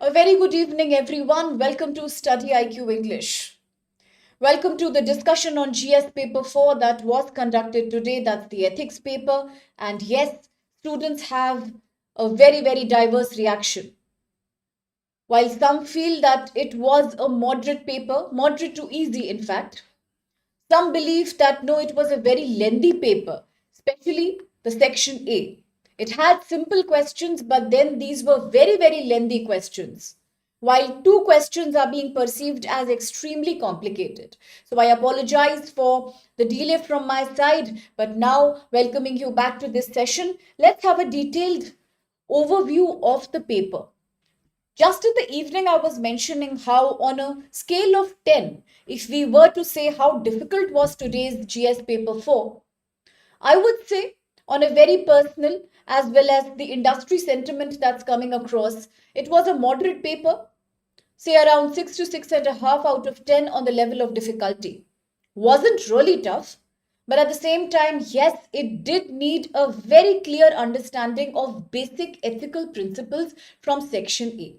A very good evening, everyone. Welcome to StudyIQ English. Welcome to the discussion on GS paper 4 that was conducted today. That's the ethics paper. And yes, students have a very diverse reaction. While some feel that it was a moderate paper, moderate to easy, in fact, some believe that no, it was a very lengthy paper, especially the section A. It had simple questions, but then these were very lengthy questions. While two questions are being perceived as extremely complicated. So I apologize for the delay from my side, but now welcoming you back to this session, let's have a detailed overview of the paper. Just in the evening, I was mentioning how, on a scale of 10, if we were to say how difficult was today's GS paper 4, I would say, on a very personal as well as the industry sentiment that's coming across, it was a moderate paper, say around 6 to 6.5 out of 10 on the level of difficulty. Wasn't really tough, but at the same time, yes, it did need a very clear understanding of basic ethical principles from section A.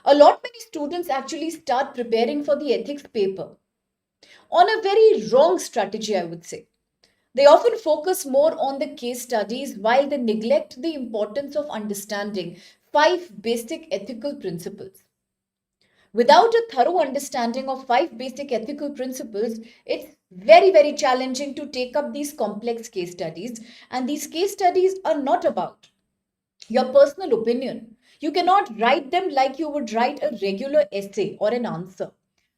A lot many students actually start preparing for the ethics paper on a very wrong strategy, I would say. They often focus more on the case studies while they neglect the importance of understanding five basic ethical principles. Without a thorough understanding of five basic ethical principles, it's very challenging to take up these complex case studies. And these case studies are not about your personal opinion. You cannot write them like you would write a regular essay or an answer.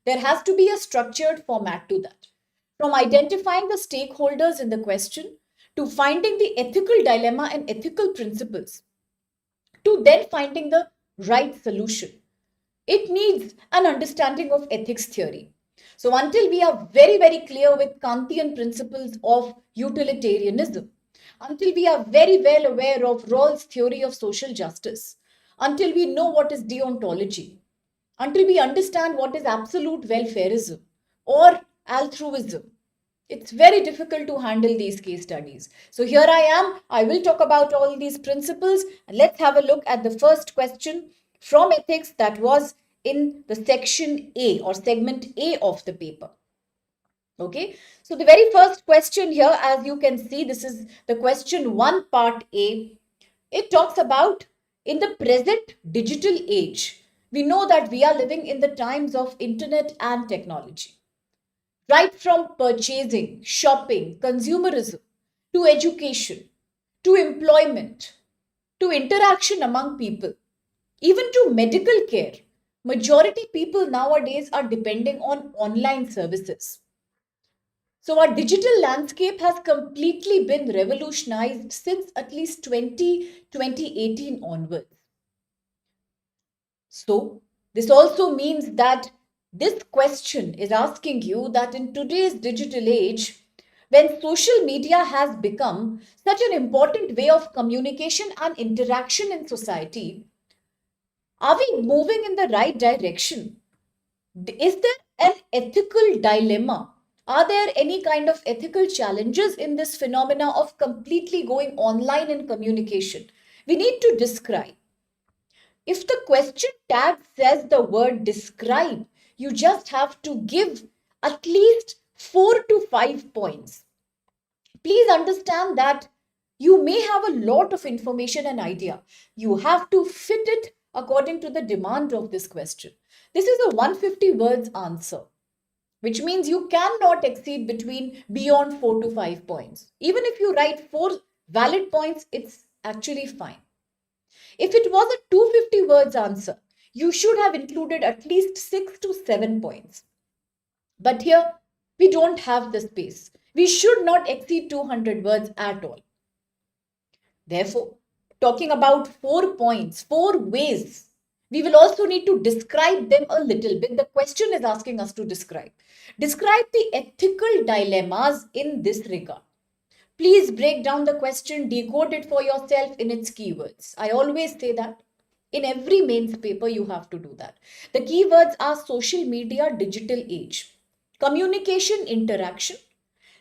There has to be a structured format to that. From identifying the stakeholders in the question to finding the ethical dilemma and ethical principles to then finding the right solution. It needs an understanding of ethics theory. So until we are very clear with Kantian principles of utilitarianism, until we are very well aware of Rawls' theory of social justice, until we know what is deontology, until we understand what is absolute welfareism or altruism, it's very difficult to handle these case studies. So here I am. I will talk about all these principles. And let's have a look at the first question from ethics that was in the section A or segment A of the paper. Okay, so the very first question here, as you can see, this is the question 1 part A. It talks about in the present digital age. We know that we are living in the times of internet and technology. Right from purchasing, shopping, consumerism, to education, to employment, to interaction among people, even to medical care. Majority people nowadays are depending on online services. So our digital landscape has completely been revolutionized since at least 2018 onwards. So this also means that this question is asking you that in today's digital age, when social media has become such an important way of communication and interaction in society, are we moving in the right direction? Is there an ethical dilemma? Are there any kind of ethical challenges in this phenomena of completely going online in communication? We need to describe. If the question tag says the word describe, you just have to give at least 4 to 5 points. Please understand that you may have a lot of information and idea. You have to fit it according to the demand of this question. This is a 150 words answer, which means you cannot exceed between beyond 4 to 5 points. Even if you write 4 valid points, it's actually fine. If it was a 250 words answer, you should have included at least 6 to 7 points. But here, we don't have the space. We should not exceed 200 words at all. Therefore, talking about 4 points, 4 ways, we will also need to describe them a little bit. The question is asking us to describe. Describe the ethical dilemmas in this regard. Please break down the question, decode it for yourself in its keywords. I always say that. In every mains paper, you have to do that. The keywords are social media, digital age, communication, interaction,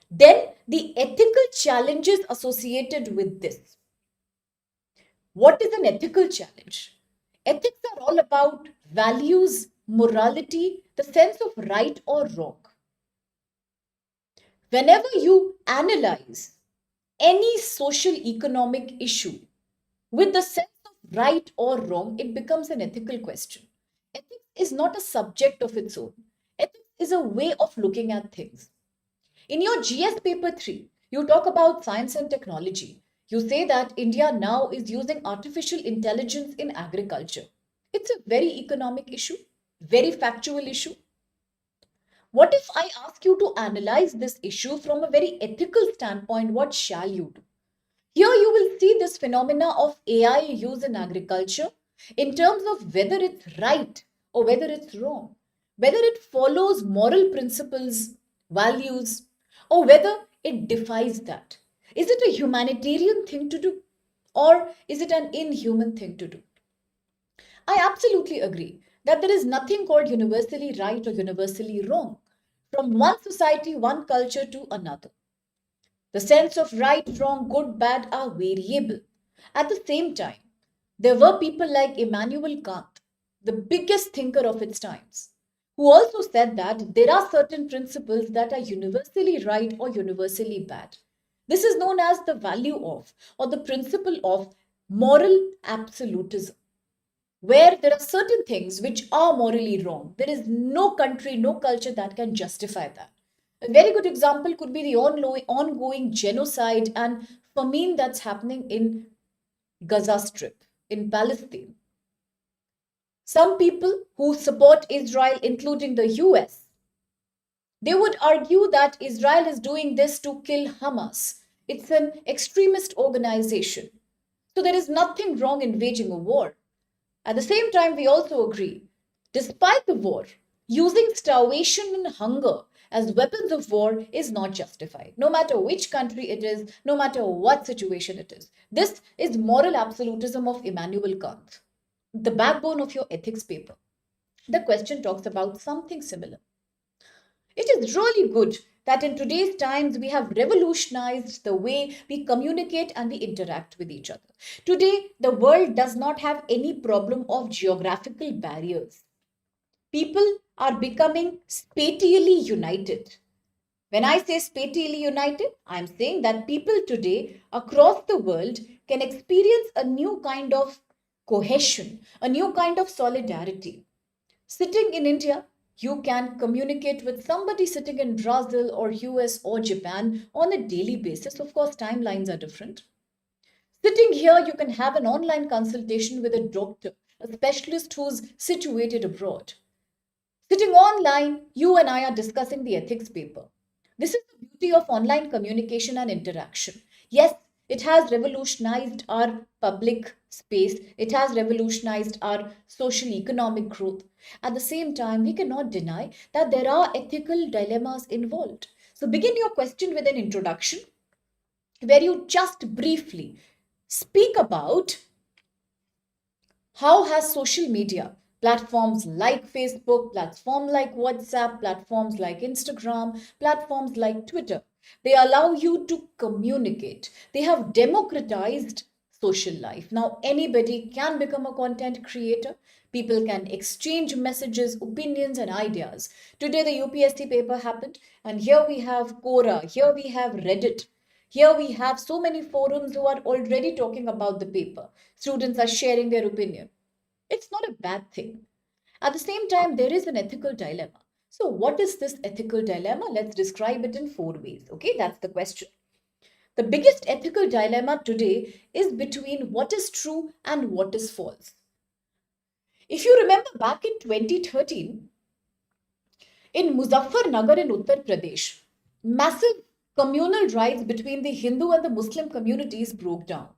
then the ethical challenges associated with this. What is an ethical challenge? Ethics are all about values, morality, the sense of right or wrong. Whenever you analyze any social economic issue with the sense of right or wrong, it becomes an ethical question. Ethics is not a subject of its own. Ethics is a way of looking at things. In your GS paper 3, you talk about science and technology. You say that India now is using artificial intelligence in agriculture. It's a very economic issue, very factual issue. What if I ask you to analyze this issue from a very ethical standpoint? What shall you do? Here you will see this phenomena of AI use in agriculture in terms of whether it's right or whether it's wrong, whether it follows moral principles, values, or whether it defies that. Is it a humanitarian thing to do or is it an inhuman thing to do? I absolutely agree that there is nothing called universally right or universally wrong from one society, one culture to another. The sense of right, wrong, good, bad are variable. At the same time, there were people like Immanuel Kant, the biggest thinker of its times, who also said that there are certain principles that are universally right or universally bad. This is known as the value of or the principle of moral absolutism, where there are certain things which are morally wrong. There is no country, no culture that can justify that. A very good example could be the ongoing genocide and famine that's happening in Gaza Strip, in Palestine. Some people who support Israel, including the US, they would argue that Israel is doing this to kill Hamas. It's an extremist organization. So there is nothing wrong in waging a war. At the same time, we also agree, despite the war, using starvation and hunger as weapons of war is not justified, no matter which country it is, no matter what situation it is. This is moral absolutism of Immanuel Kant, the backbone of your ethics paper. The question talks about something similar. It is really good that in today's times we have revolutionized the way we communicate and we interact with each other. Today, the world does not have any problem of geographical barriers. People are becoming spatially united. When I say spatially united, I'm saying that people today across the world can experience a new kind of cohesion, a new kind of solidarity. Sitting in India, you can communicate with somebody sitting in Brazil or US or Japan on a daily basis. Of course, timelines are different. Sitting here, you can have an online consultation with a doctor, a specialist who's situated abroad. Sitting online, you and I are discussing the ethics paper. This is the beauty of online communication and interaction. Yes, it has revolutionized our public space, it has revolutionized our social economic growth. At the same time, we cannot deny that there are ethical dilemmas involved. So, begin your question with an introduction where you just briefly speak about how has social media, platforms like Facebook, platforms like WhatsApp, platforms like Instagram, platforms like Twitter, they allow you to communicate. They have democratized social life. Now anybody can become a content creator. People can exchange messages, opinions and ideas. Today the UPSC paper happened and here we have Quora, here we have Reddit. Here we have so many forums who are already talking about the paper. Students are sharing their opinion. It's not a bad thing. At the same time, there is an ethical dilemma. So, what is this ethical dilemma? Let's describe it in 4 ways. Okay, that's the question. The biggest ethical dilemma today is between what is true and what is false. If you remember back in 2013, in Muzaffarnagar in Uttar Pradesh, massive communal riots between the Hindu and the Muslim communities broke down.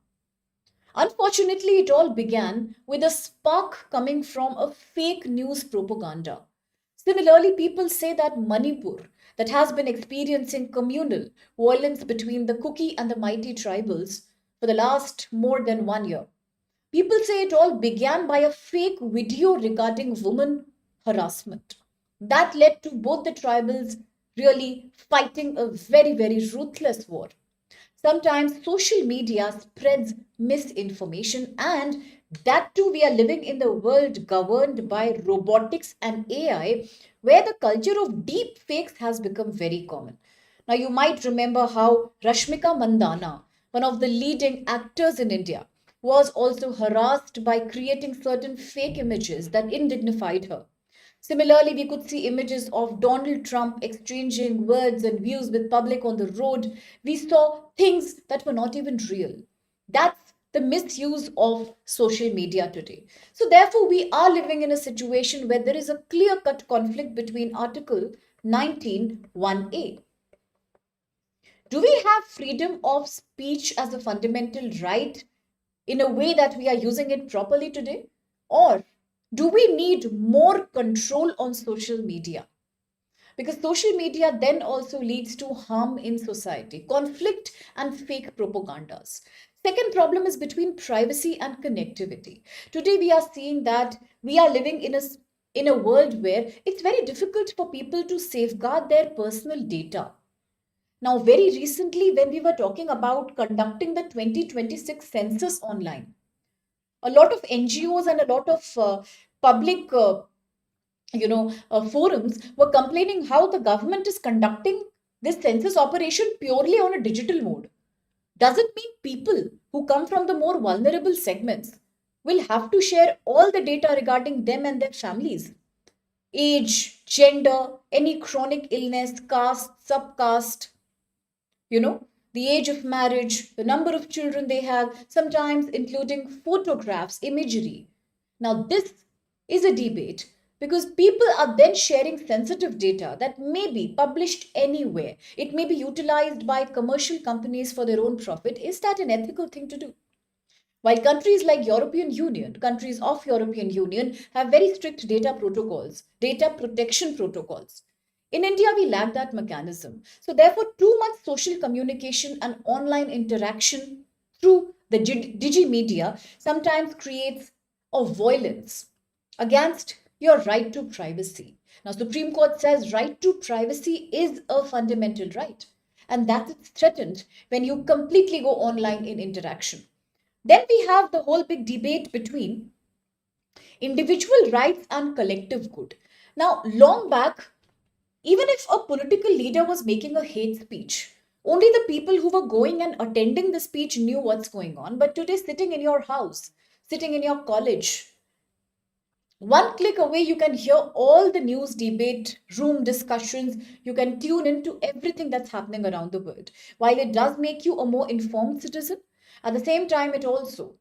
Unfortunately, it all began with a spark coming from a fake news propaganda. Similarly, people say that Manipur, that has been experiencing communal violence between the Kuki and the Mighty tribals for the last more than 1 year. People say it all began by a fake video regarding women harassment. That led to both the tribals really fighting a very, very ruthless war. Sometimes social media spreads misinformation and That too, we are living in the world governed by robotics and AI, where the culture of deep fakes has become very common. Now, you might remember how Rashmika Mandana, one of the leading actors in India, was also harassed by creating certain fake images that indignified her. Similarly, we could see images of Donald Trump exchanging words and views with public on the road. We saw things that were not even real. That's the misuse of social media today. So, therefore, we are living in a situation where there is a clear cut conflict between Article 19(1)(a). Do we have freedom of speech as a fundamental right in a way that we are using it properly today? Or do we need more control on social media? Because social media then also leads to harm in society, conflict, and fake propagandas. Second problem is between privacy and connectivity. Today, we are seeing that we are living in a world where it's very difficult for people to safeguard their personal data. Now, very recently, when we were talking about conducting the 2026 census online, a lot of NGOs and a lot of public forums were complaining how the government is conducting this census operation purely on a digital mode. Does it mean people who come from the more vulnerable segments will have to share all the data regarding them and their families? Age, gender, any chronic illness, caste, subcaste, the age of marriage, the number of children they have, sometimes including photographs, imagery. Now, this is a debate because people are then sharing sensitive data that may be published anywhere. It may be utilized by commercial companies for their own profit. Is that an ethical thing to do? While countries like European Union, countries of European Union have very strict data protocols, data protection protocols. In India, we lack that mechanism. So therefore, too much social communication and online interaction through the digimedia sometimes creates a violence against your right to privacy. Now, Supreme Court says right to privacy is a fundamental right, and that is threatened when you completely go online in interaction. Then we have the whole big debate between individual rights and collective good. Now, long back, even if a political leader was making a hate speech, only the people who were going and attending the speech knew what's going on. But today, sitting in your house, sitting in your college, one click away, you can hear all the news, debate, room discussions. You can tune into everything that's happening around the world. While it does make you a more informed citizen, at the same time, it also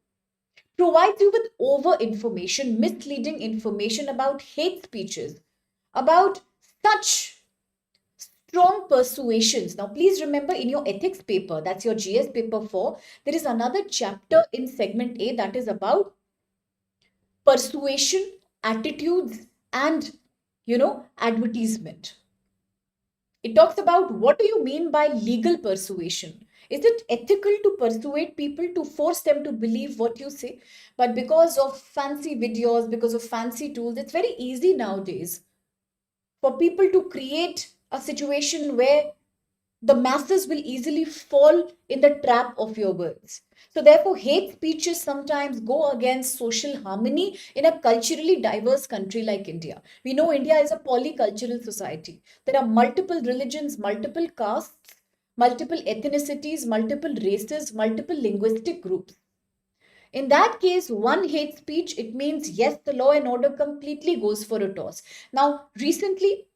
provides you with over information, misleading information about hate speeches, about such strong persuasions. Now, please remember in your ethics paper, that's your GS paper 4, there is another chapter in segment A that is about persuasion, attitudes, and advertisement. It talks about what do you mean by legal persuasion? Is it ethical to persuade people to force them to believe what you say? But because of fancy videos, because of fancy tools, it's very easy nowadays for people to create a situation where the masses will easily fall in the trap of your words. So, therefore, hate speeches sometimes go against social harmony in a culturally diverse country like India. We know India is a polycultural society. There are multiple religions, multiple castes, multiple ethnicities, multiple races, multiple linguistic groups. In that case, one hate speech, it means yes, the law and order completely goes for a toss. Now, recently,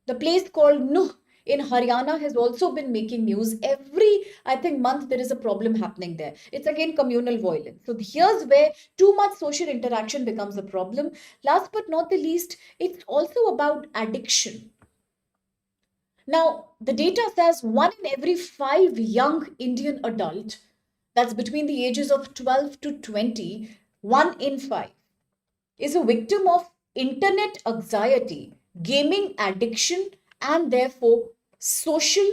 the place called Nuh in Haryana has also been making news. Every, I think, month there is a problem happening there. It's again communal violence. So here's where too much social interaction becomes a problem. Last but not the least, it's also about addiction. Now, the data says 1 in every 5 young Indian adult, that's between the ages of 12 to 20, 1 in 5 is a victim of internet anxiety, gaming addiction, and therefore social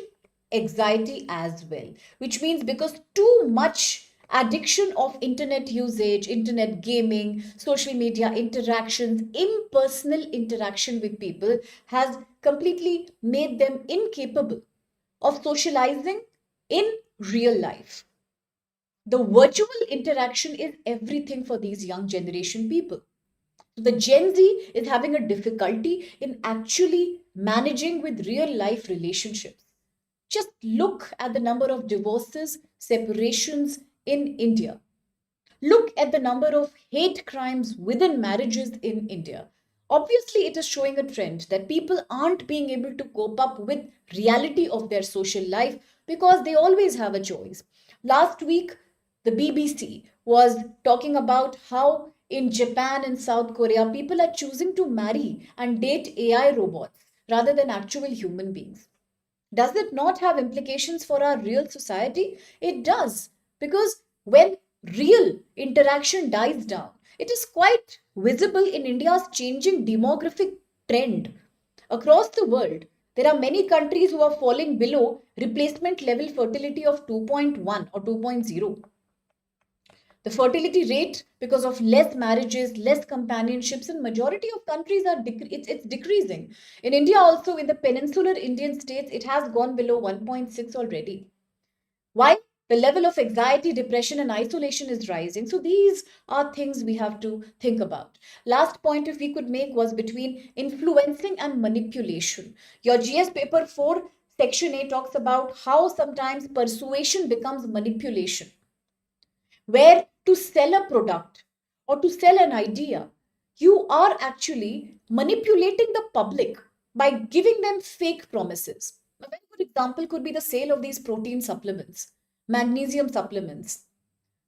anxiety as well. Which means because too much addiction of internet usage, internet gaming, social media interactions, impersonal interaction with people has completely made them incapable of socializing in real life. The virtual interaction is everything for these young generation people. The Gen Z is having a difficulty in actually managing with real life relationships. Just look at the number of divorces, separations in India. Look at the number of hate crimes within marriages in India. Obviously, it is showing a trend that people aren't being able to cope up with reality of their social life because they always have a choice. Last week, the BBC was talking about how in Japan and South Korea, people are choosing to marry and date AI robots rather than actual human beings. Does it not have implications for our real society? It does. Because when real interaction dies down, it is quite visible in India's changing demographic trend. Across the world, there are many countries who are falling below replacement level fertility of 2.1 or 2.0. The fertility rate, because of less marriages, less companionships in majority of countries it's decreasing. In India also, in the peninsular Indian states, it has gone below 1.6 already. Why? The level of anxiety, depression, and isolation is rising. So these are things we have to think about. Last point, if we could make, was between influencing and manipulation. Your GS paper 4, section A, talks about how sometimes persuasion becomes manipulation, where to sell a product or to sell an idea, you are actually manipulating the public by giving them fake promises. A very good example could be the sale of these protein supplements, magnesium supplements,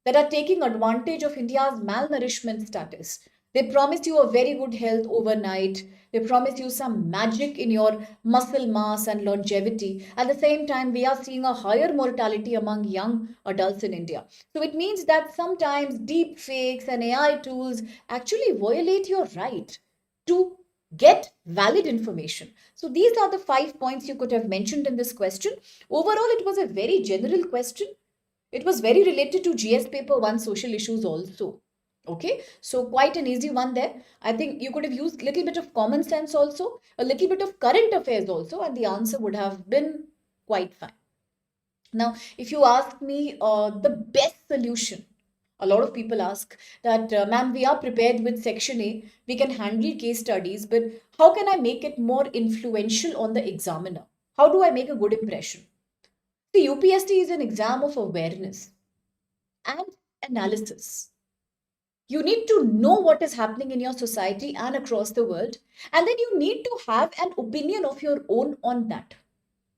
that are taking advantage of India's malnourishment status. They promise you a very good health overnight. They promise you some magic in your muscle mass and longevity. At the same time, we are seeing a higher mortality among young adults in India. So it means that sometimes deep fakes and AI tools actually violate your right to get valid information. So these are the 5 points you could have mentioned in this question. Overall, it was a very general question. It was very related to GS paper 1 social issues also. Okay, so quite an easy one there. I think you could have used a little bit of common sense also, a little bit of current affairs also, and the answer would have been quite fine. Now, if you ask me the best solution, a lot of people ask that, ma'am, we are prepared with section A, we can handle case studies, but how can I make it more influential on the examiner? How do I make a good impression? The UPSC is an exam of awareness and analysis. You need to know what is happening in your society and across the world, and then you need to have an opinion of your own on that.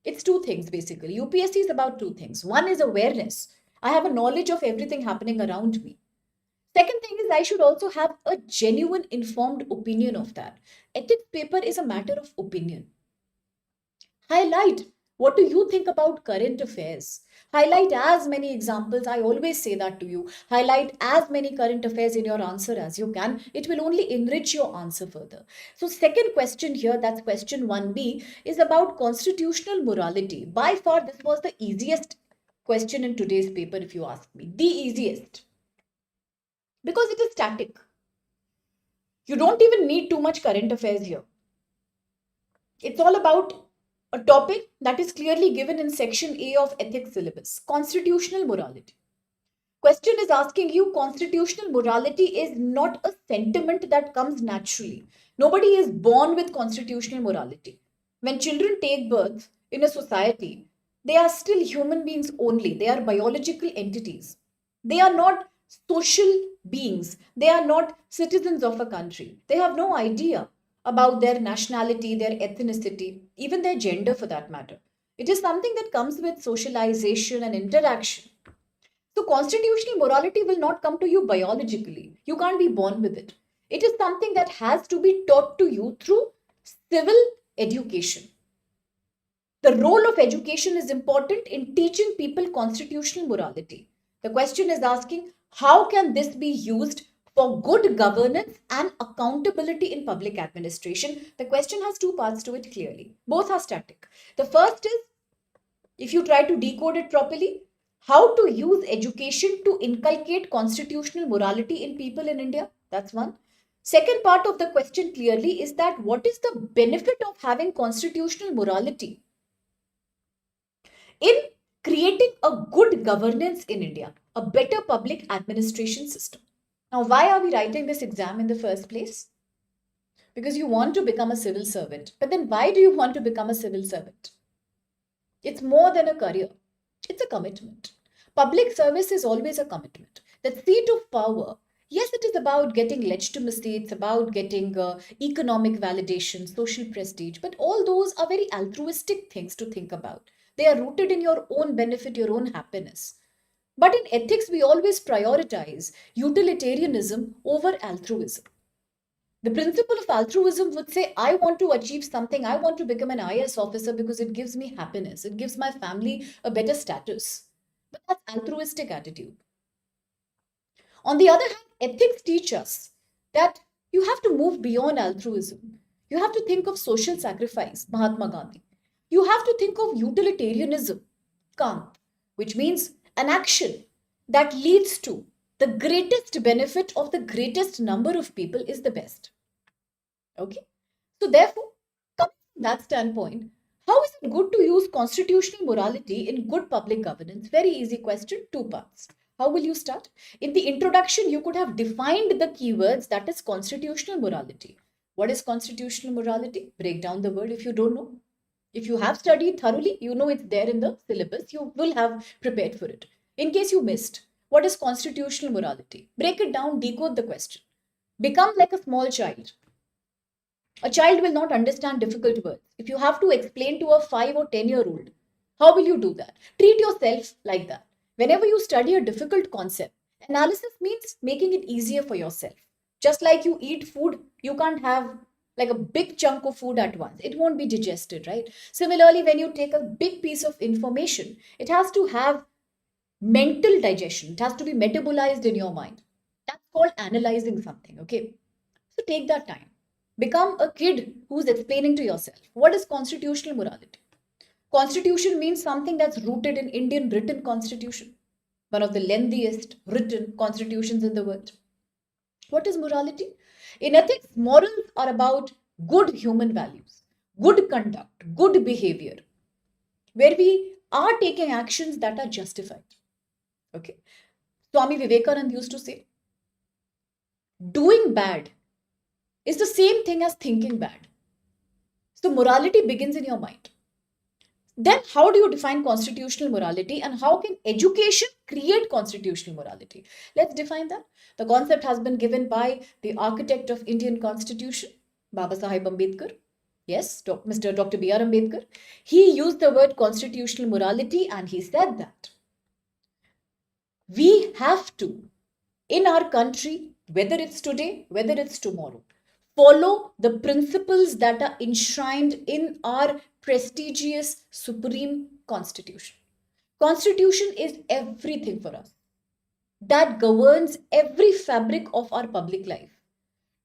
It's two things basically. UPSC is about two things. One is awareness. I have a knowledge of everything happening around me. Second thing is, I should also have a genuine informed opinion of that. Ethics paper is a matter of opinion. Highlight what do you think about current affairs. Highlight as many examples. I always say that to you. Highlight as many current affairs in your answer as you can. It will only enrich your answer further. So, second question here, that's question 1B, is about constitutional morality. By far, this was the easiest question in today's paper, if you ask me. The easiest. Because it is static. You don't even need too much current affairs here. It's all about a topic that is clearly given in section A of ethics syllabus, constitutional morality. Question is asking you, constitutional morality is not a sentiment that comes naturally. Nobody is born with constitutional morality. When children take birth in a society, they are still human beings only. They are biological entities. They are not social beings. They are not citizens of a country. They have no idea about their nationality, their ethnicity, even their gender for that matter. It is something that comes with socialization and interaction. So, constitutional morality will not come to you biologically. You can't be born with it. It is something that has to be taught to you through civil education. The role of education is important in teaching people constitutional morality. The question is asking, how can this be used for good governance and accountability in public administration? The question has two parts to it clearly. Both are static. The first is, if you try to decode it properly, how to use education to inculcate constitutional morality in people in India. That's one. Second part of the question clearly is that what is the benefit of having constitutional morality in creating a good governance in India? a better public administration system. Now, why are we writing this exam in the first place? Because you want to become a civil servant. But then why do you want to become a civil servant? It's more than a career. It's a commitment. Public service is always a commitment. That seat of power, yes, it is about getting legitimacy, it's about getting economic validation, social prestige, but all those are very altruistic things to think about. They are rooted in your own benefit, your own happiness. But in ethics, we always prioritize utilitarianism over altruism. The principle of altruism would say, I want to achieve something. I want to become an IAS officer because it gives me happiness. It gives my family a better status. But that's altruistic attitude. On the other hand, ethics teach us that you have to move beyond altruism. You have to think of social sacrifice, Mahatma Gandhi. You have to think of utilitarianism, Kant, which means an action that leads to the greatest benefit of the greatest number of people is the best. Okay. So therefore, coming from that standpoint, how is it good to use constitutional morality in good public governance? Very easy question, two parts. How will you start? In the introduction, you could have defined the keywords that is constitutional morality. What is constitutional morality? Break down the word if you don't know. If you have studied thoroughly, you know it's there in the syllabus. You will have prepared for it. In case you missed, what is constitutional morality? Break it down, decode the question. Become like a small child. A child will not understand difficult words. If you have to explain to a 5 or 10-year-old, how will you do that? Treat yourself like that. Whenever you study a difficult concept, analysis means making it easier for yourself. Just like you eat food, you can't have like a big chunk of food at once. It won't be digested, right? Similarly, when you take a big piece of information, it has to have mental digestion. It has to be metabolized in your mind. That's called analyzing something, okay? So take that time. Become a kid who's explaining to yourself what is constitutional morality. Constitution means something that's rooted in Indian written constitution, one of the lengthiest written constitutions in the world. What is morality? In ethics, morals are about good human values, good conduct, good behavior, where we are taking actions that are justified. Okay. Swami Vivekananda used to say, doing bad is the same thing as thinking bad. So morality begins in your mind. Then how do you define constitutional morality and how can education create constitutional morality? Let's define that. The concept has been given by the architect of Indian Constitution, Baba Sahib Ambedkar. Yes, Mr. Dr. B.R. Ambedkar. He used the word constitutional morality and he said that we have to, in our country, whether it's today, whether it's tomorrow, follow the principles that are enshrined in our prestigious supreme constitution. Constitution is everything for us. That governs every fabric of our public life.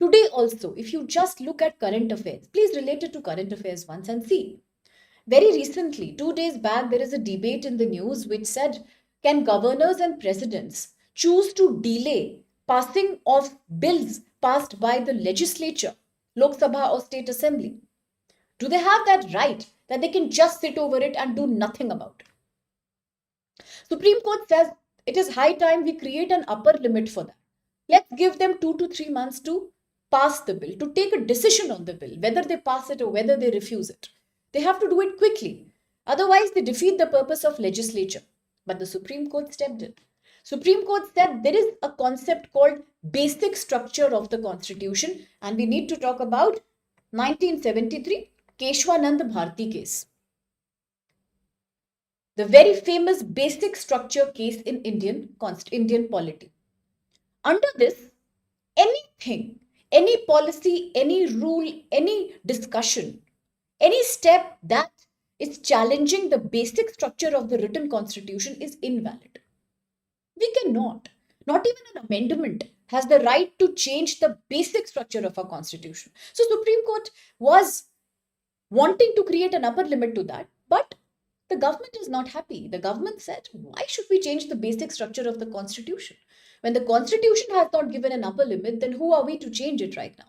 Today also, if you just look at current affairs, please relate it to current affairs once and see. Very recently, 2 days back, there is a debate in the news which said, can governors and presidents choose to delay passing of bills passed by the legislature, Lok Sabha or State Assembly? Do they have that right that they can just sit over it and do nothing about it? Supreme Court says it is high time we create an upper limit for that. Let's give them 2 to 3 months to pass the bill, to take a decision on the bill, whether they pass it or whether they refuse it. They have to do it quickly. Otherwise, they defeat the purpose of legislature. But the Supreme Court stepped in. Supreme Court said there is a concept called basic structure of the Constitution, and we need to talk about 1973 Keshwanand Bharti case. The very famous basic structure case in Indian polity. Under this, anything, any policy, any rule, any discussion, any step that is challenging the basic structure of the written constitution is invalid. We cannot, not even an amendment has the right to change the basic structure of our constitution. So Supreme Court was wanting to create an upper limit to that, but the government is not happy. The government said, why should we change the basic structure of the constitution? When the constitution has not given an upper limit, then who are we to change it right now?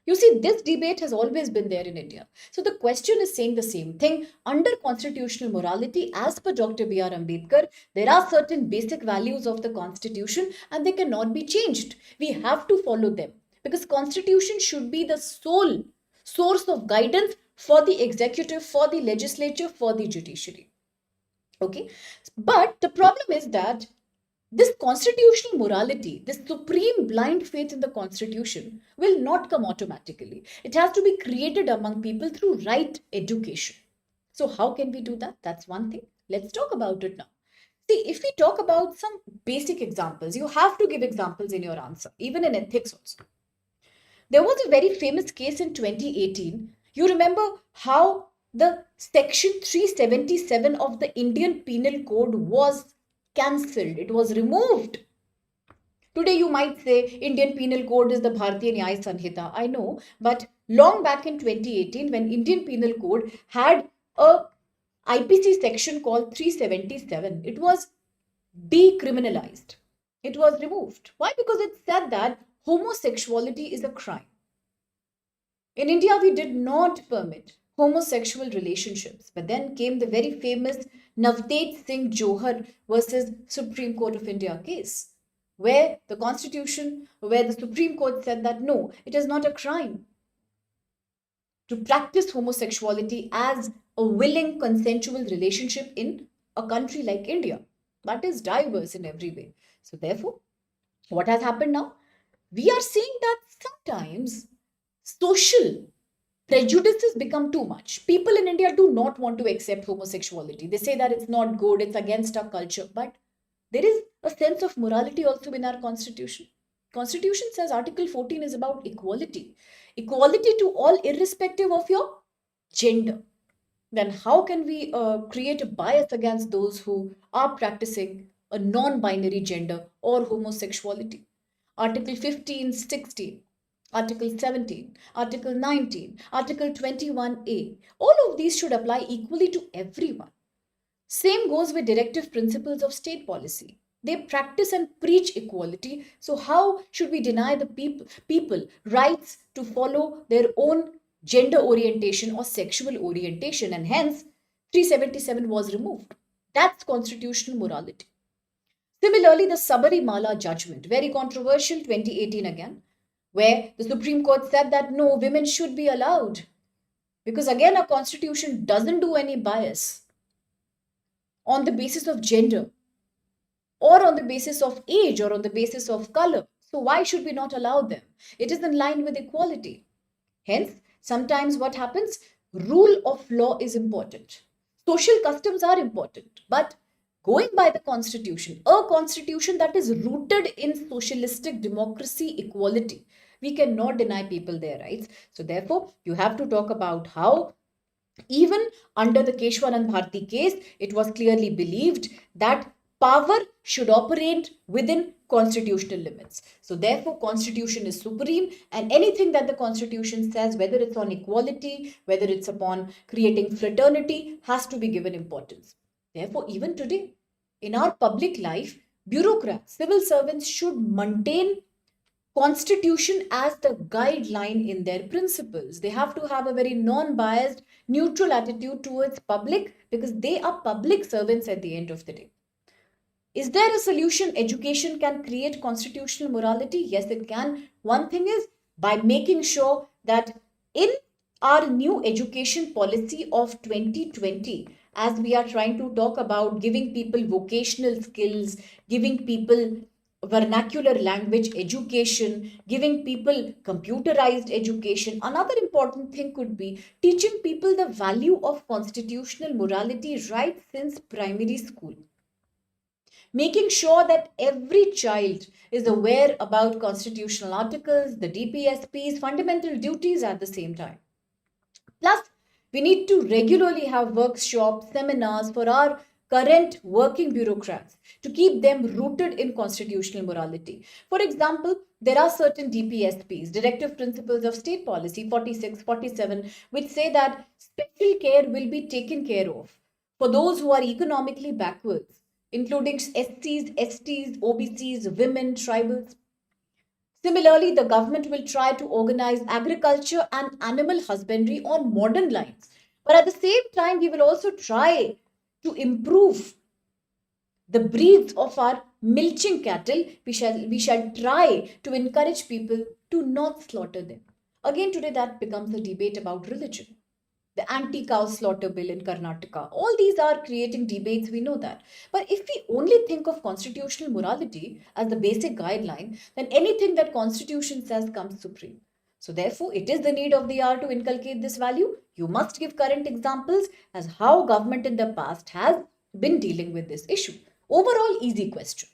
You see, this debate has always been there in India. So the question is saying the same thing. Under constitutional morality, as per Dr. B.R. Ambedkar, there are certain basic values of the constitution and they cannot be changed. We have to follow them because constitution should be the sole source of guidance for the executive, for the legislature, for the judiciary. Okay. But the problem is that this constitutional morality, this supreme blind faith in the constitution, will not come automatically. It has to be created among people through right education. So, how can we do that? That's one thing. Let's talk about it now. See, if we talk about some basic examples, you have to give examples in your answer, even in ethics also. There was a very famous case in 2018. You remember how the section 377 of the Indian Penal Code was cancelled, it was removed. Today you might say Indian Penal Code is the Bharatiya Nyaya Sanhita. I know, but long back in 2018 when Indian Penal Code had a IPC section called 377, it was decriminalized. It was removed. Why? Because it said that homosexuality is a crime. In India, we did not permit homosexual relationships. But then came the very famous Navtej Singh Johar versus Supreme Court of India case, where the Supreme Court said that no, it is not a crime to practice homosexuality as a willing consensual relationship in a country like India that is diverse in every way. So therefore, what has happened now? We are seeing that sometimes social prejudices become too much. People in India do not want to accept homosexuality. They say that it's not good, it's against our culture. But there is a sense of morality also in our constitution. Constitution says Article 14 is about equality. Equality to all irrespective of your gender. Then how can we create a bias against those who are practicing a non-binary gender or homosexuality? Article 15, 16, Article 17, Article 19, Article 21A. All of these should apply equally to everyone. Same goes with directive principles of state policy. They practice and preach equality. So how should we deny the people rights to follow their own gender orientation or sexual orientation? And hence, 377 was removed. That's constitutional morality. Similarly, the Sabarimala judgment, very controversial, 2018 again, where the Supreme Court said that no, women should be allowed. Because again, our constitution doesn't do any bias on the basis of gender or on the basis of age or on the basis of color. So why should we not allow them? It is in line with equality. Hence, sometimes what happens? Rule of law is important. Social customs are important. But going by the constitution, a constitution that is rooted in socialistic democracy, equality, we cannot deny people their rights. So therefore, you have to talk about how even under the Keshwanand Bharti case, it was clearly believed that power should operate within constitutional limits. So therefore, constitution is supreme, and anything that the constitution says, whether it's on equality, whether it's upon creating fraternity, has to be given importance. Therefore, even today, in our public life, bureaucrats, civil servants should maintain constitution as the guideline in their principles. They have to have a very non-biased, neutral attitude towards public because they are public servants at the end of the day. Is there a solution? Education can create constitutional morality? Yes, it can. One thing is by making sure that in our new education policy of 2020, as we are trying to talk about giving people vocational skills, giving people vernacular language education, giving people computerized education. Another important thing could be teaching people the value of constitutional morality right since primary school. Making sure that every child is aware about constitutional articles, the DPSP's fundamental duties at the same time. Plus, we need to regularly have workshops, seminars for our current working bureaucrats to keep them rooted in constitutional morality. For example, there are certain DPSPs, Directive Principles of State Policy 46, 47, which say that special care will be taken care of for those who are economically backwards, including SCs, STs, OBCs, women, tribals. Similarly, the government will try to organize agriculture and animal husbandry on modern lines. But at the same time, we will also try to improve the breeds of our milching cattle. We shall try to encourage people to not slaughter them. Again, today that becomes a debate about religion. The anti-cow slaughter bill in Karnataka. All these are creating debates, we know that. But if we only think of constitutional morality as the basic guideline, then anything that constitution says comes supreme. So therefore, it is the need of the hour to inculcate this value. You must give current examples as how government in the past has been dealing with this issue. Overall, easy question.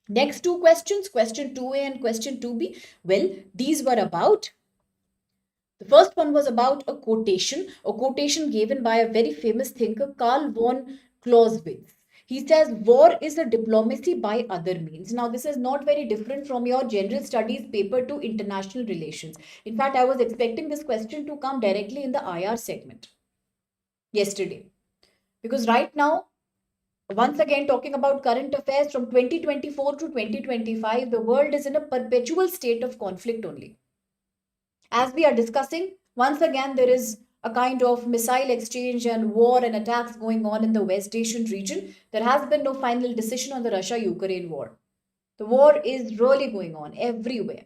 Next two questions, question 2A and question 2B. Well, these were about, the first one was about a quotation given by a very famous thinker, Karl von Clausewitz. He says, war is a diplomacy by other means. Now, this is not very different from your general studies paper to international relations. In fact, I was expecting this question to come directly in the IR segment yesterday. Because right now, once again, talking about current affairs from 2024 to 2025, the world is in a perpetual state of conflict only. As we are discussing, once again, there is a kind of missile exchange and war and attacks going on in the West Asian region. There has been no final decision on the Russia Ukraine war. The war is really going on everywhere.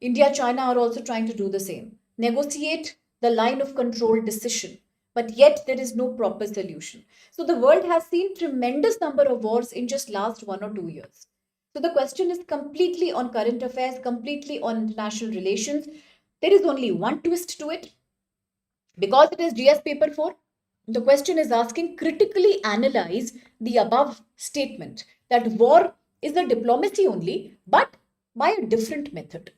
India, China are also trying to do the same. Negotiate the line of control decision. But yet there is no proper solution. So the world has seen tremendous number of wars in just last 1 or 2 years. So the question is completely on current affairs, completely on international relations. There is only one twist to it. Because it is GS paper 4, the question is asking critically analyze the above statement that war is a diplomacy only, but by a different method.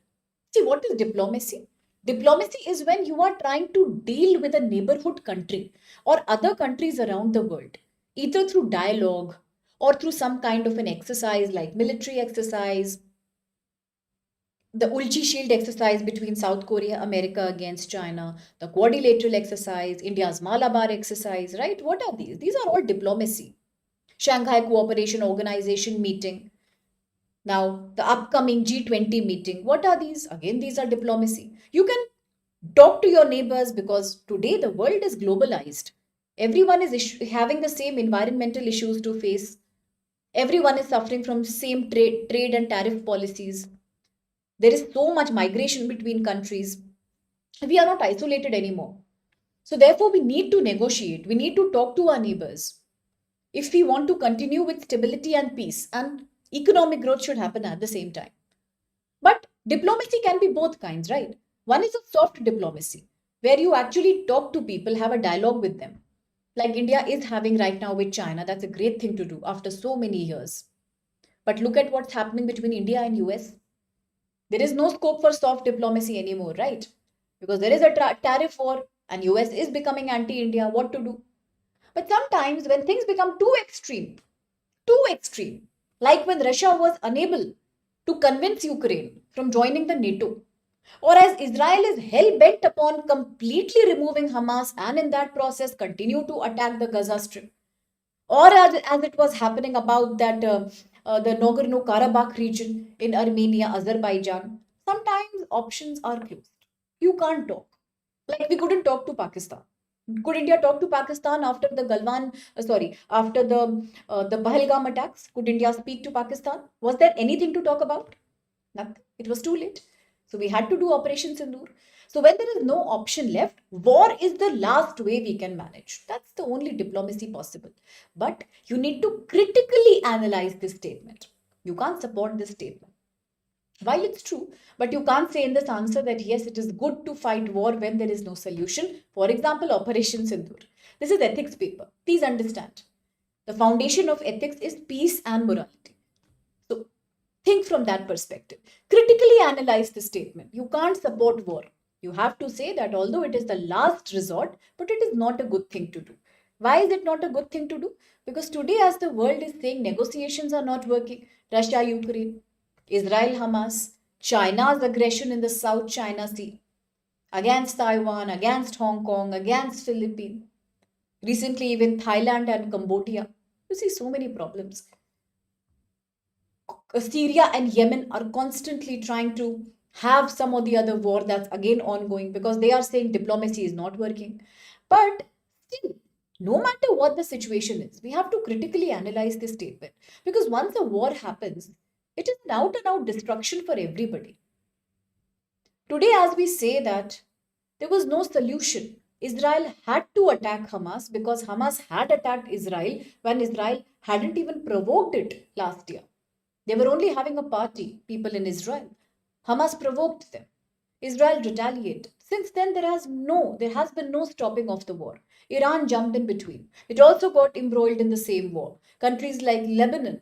See, what is diplomacy? Diplomacy is when you are trying to deal with a neighborhood country or other countries around the world, either through dialogue or through some kind of an exercise like military exercise, the Ulchi Shield exercise between South Korea, America against China, the quadrilateral exercise, India's Malabar exercise, right? What are these? These are all diplomacy. Shanghai Cooperation Organization meeting. Now, the upcoming G20 meeting. What are these? Again, these are diplomacy. You can talk to your neighbors because today the world is globalized. Everyone is having the same environmental issues to face. Everyone is suffering from same trade and tariff policies. There is so much migration between countries. We are not isolated anymore. So, therefore, we need to negotiate. We need to talk to our neighbors. If we want to continue with stability and peace, and economic growth should happen at the same time. But diplomacy can be both kinds, right? One is a soft diplomacy, where you actually talk to people, have a dialogue with them. Like India is having right now with China. That's a great thing to do after so many years. But look at what's happening between India and US. There is no scope for soft diplomacy anymore, right? Because there is a tariff war and US is becoming anti-India. What to do? But sometimes when things become too extreme, like when Russia was unable to convince Ukraine from joining the NATO, or as Israel is hell bent upon completely removing Hamas and in that process continue to attack the Gaza Strip, or as it was happening about that the Nagorno Karabakh region in Armenia, Azerbaijan. Sometimes options are closed. You can't talk. Like we couldn't talk to Pakistan. Could India talk to Pakistan after the after the Pahalgam attacks? Could India speak to Pakistan? Was there anything to talk about? Nothing. It was too late. So we had to do Operation Sindoor. So when there is no option left, war is the last way we can manage. That's the only diplomacy possible. But you need to critically analyze this statement. You can't support this statement. While it's true, but you can't say in this answer that yes, it is good to fight war when there is no solution. For example, Operation Sindoor. This is ethics paper. Please understand. The foundation of ethics is peace and morality. So think from that perspective. Critically analyze the statement. You can't support war. You have to say that although it is the last resort, but it is not a good thing to do. Why is it not a good thing to do? Because today, as the world is saying, negotiations are not working. Russia, Ukraine, Israel, Hamas, China's aggression in the South China Sea, against Taiwan, against Hong Kong, against Philippines, recently even Thailand and Cambodia. You see so many problems. Syria and Yemen are constantly trying to have some or the other war that's again ongoing because they are saying diplomacy is not working. But still, no matter what the situation is, we have to critically analyze this statement because once a war happens, it is an out and out destruction for everybody. Today, as we say that there was no solution, Israel had to attack Hamas because Hamas had attacked Israel when Israel hadn't even provoked it last year. They were only having a party, people in Israel. Hamas provoked them. Israel retaliated. Since then, there has been no stopping of the war. Iran jumped in between. It also got embroiled in the same war. Countries like Lebanon,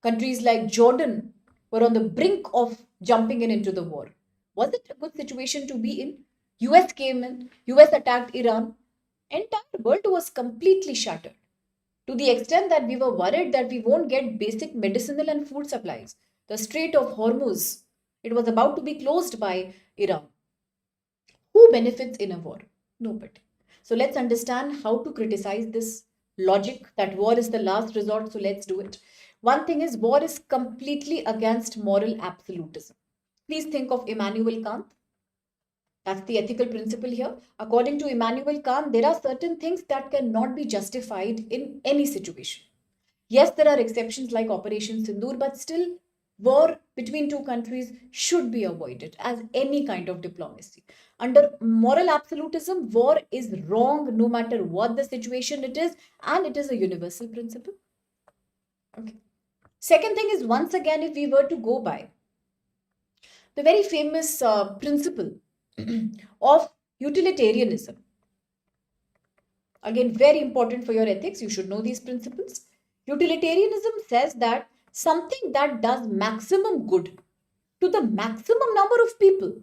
countries like Jordan were on the brink of jumping in into the war. Was it a good situation to be in? US came in, US attacked Iran. Entire world was completely shattered to the extent that we were worried that we won't get basic medicinal and food supplies. The Strait of Hormuz, it was about to be closed by Iran. Who benefits in a war? Nobody. So let's understand how to criticize this logic that war is the last resort, so let's do it. One thing is, war is completely against moral absolutism. Please think of Immanuel Kant. That's the ethical principle here. According to Immanuel Kant, there are certain things that cannot be justified in any situation. Yes, there are exceptions like Operation Sindoor, but still, war between two countries should be avoided as any kind of diplomacy. Under moral absolutism, war is wrong no matter what the situation it is, and it is a universal principle. Okay. Second thing is, once again, if we were to go by the very famous principle of utilitarianism, again, very important for your ethics, you should know these principles. Utilitarianism says that something that does maximum good to the maximum number of people.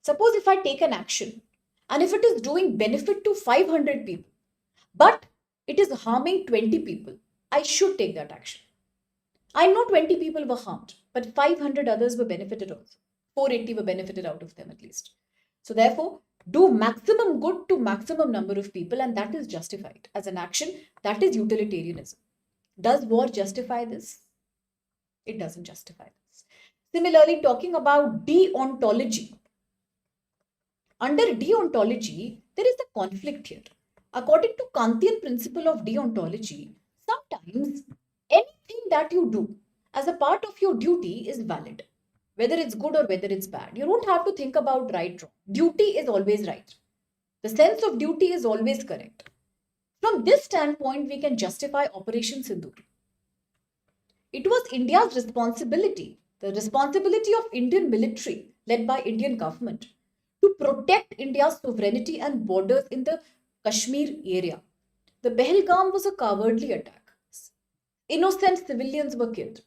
Suppose if I take an action and if it is doing benefit to 500 people, but it is harming 20 people, I should take that action. I know 20 people were harmed, but 500 others were benefited also. 480 were benefited out of them at least. So therefore, do maximum good to maximum number of people, and that is justified as an action. That is utilitarianism. Does war justify this? It doesn't justify this. Similarly, talking about deontology. Under deontology, there is a conflict here. According to Kantian principle of deontology, sometimes anything that you do as a part of your duty is valid, whether it's good or whether it's bad. You don't have to think about right wrong. Duty is always right. The sense of duty is always correct. From this standpoint, we can justify Operation Sindoor. It was India's responsibility, the responsibility of Indian military led by Indian government to protect India's sovereignty and borders in the Kashmir area. The Pahalgam was a cowardly attack. Innocent civilians were killed.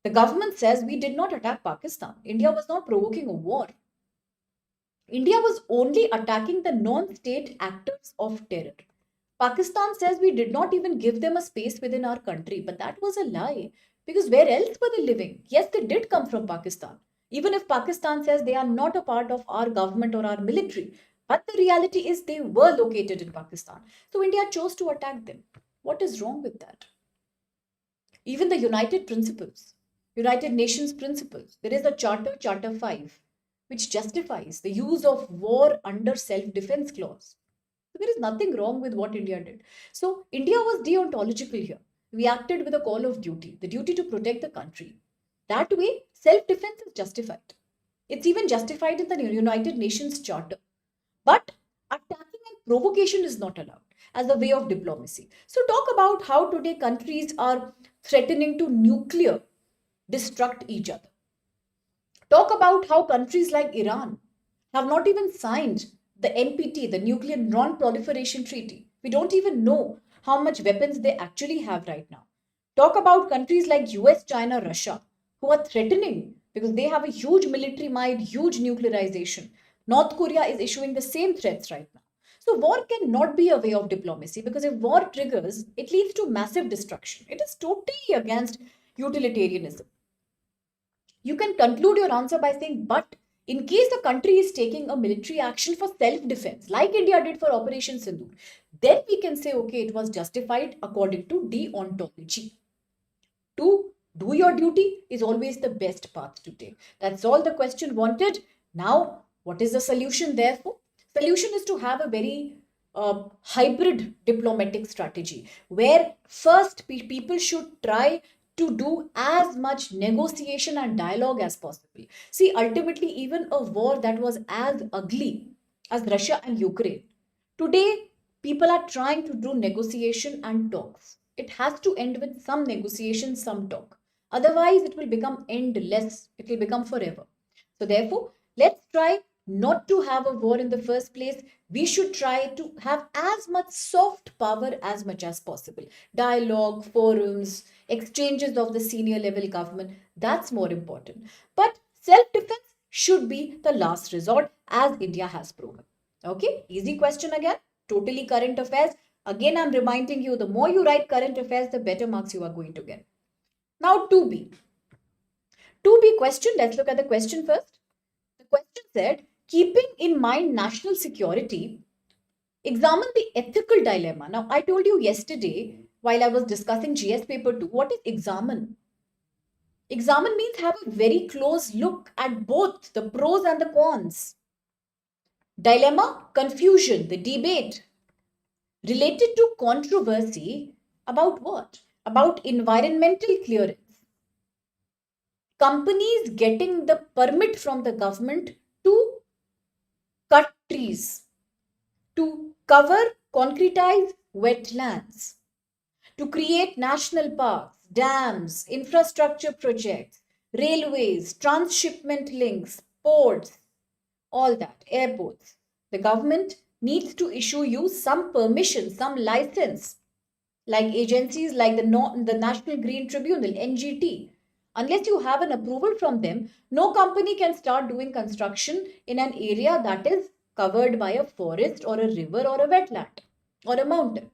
The government says we did not attack Pakistan. India was not provoking a war. India was only attacking the non-state actors of terror. Pakistan says we did not even give them a space within our country, but that was a lie because where else were they living? Yes, they did come from Pakistan. Even if Pakistan says they are not a part of our government or our military, but the reality is they were located in Pakistan. So India chose to attack them. What is wrong with that? Even the United Nations principles, there is a Charter 5, which justifies the use of war under self-defense clause. So there is nothing wrong with what India did. So India was deontological here. We acted with a call of duty, the duty to protect the country. That way, self-defense is justified. It's even justified in the United Nations Charter. But attacking and provocation is not allowed as a way of diplomacy. So talk about how today countries are threatening to nuclear destruct each other. Talk about how countries like Iran have not even signed the NPT, the Nuclear Non-Proliferation Treaty. We don't even know how much weapons they actually have right now. Talk about countries like US, China, Russia, who are threatening because they have a huge military might, huge nuclearization. North Korea is issuing the same threats right now. So war cannot be a way of diplomacy because if war triggers, it leads to massive destruction. It is totally against utilitarianism. You can conclude your answer by saying, but in case a country is taking a military action for self-defense, like India did for Operation Sindoor, then we can say, okay, it was justified according to deontology. to do your duty is always the best path to take. That's all the question wanted. Now, what is the solution therefore? Solution is to have a very hybrid diplomatic strategy where first people should try to do as much negotiation and dialogue as possible. See, ultimately, even a war that was as ugly as Russia and Ukraine, today people are trying to do negotiation and talks. It has to end with some negotiation, some talk. Otherwise, it will become endless. It will become forever. So, therefore, let's try not to have a war in the first place. We should try to have as much soft power as much as possible. Dialogue, forums, exchanges of the senior level government, that's more important. But self-defense should be the last resort, as India has proven. Okay, easy question again, totally current affairs. Again, I'm reminding you, the more you write current affairs, the better marks you are going to get. Now, 2B. 2B question, let's look at the question first. The question said, keeping in mind national security, examine the ethical dilemma. Now, I told you yesterday while I was discussing GS paper 2, what is examine? Examine means have a very close look at both the pros and the cons. Dilemma, confusion, the debate related to controversy about what? About environmental clearance. Companies getting the permit from the government to cut trees, to cover, concretize wetlands, to create national parks, dams, infrastructure projects, railways, transshipment links, ports, all that, airports. The government needs to issue you some permission, some license, like agencies like the National Green Tribunal, NGT. Unless you have an approval from them, no company can start doing construction in an area that is covered by a forest or a river or a wetland or a mountain.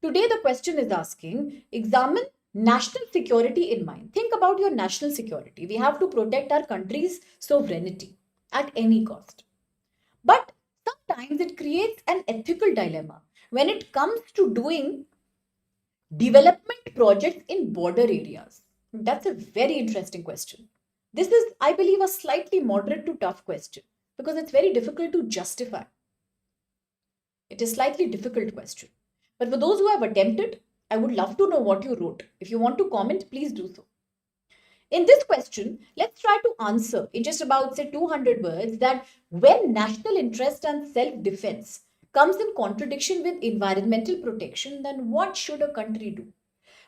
Today, the question is asking, examine national security in mind. Think about your national security. We have to protect our country's sovereignty at any cost. But sometimes it creates an ethical dilemma when it comes to doing development projects in border areas. That's a very interesting question. This is, I believe, a slightly moderate to tough question because it's very difficult to justify. It is slightly difficult question. But for those who have attempted, I would love to know what you wrote. If you want to comment, please do so. In this question, let's try to answer in just about, say, 200 words that when national interest and self-defense comes in contradiction with environmental protection, then what should a country do?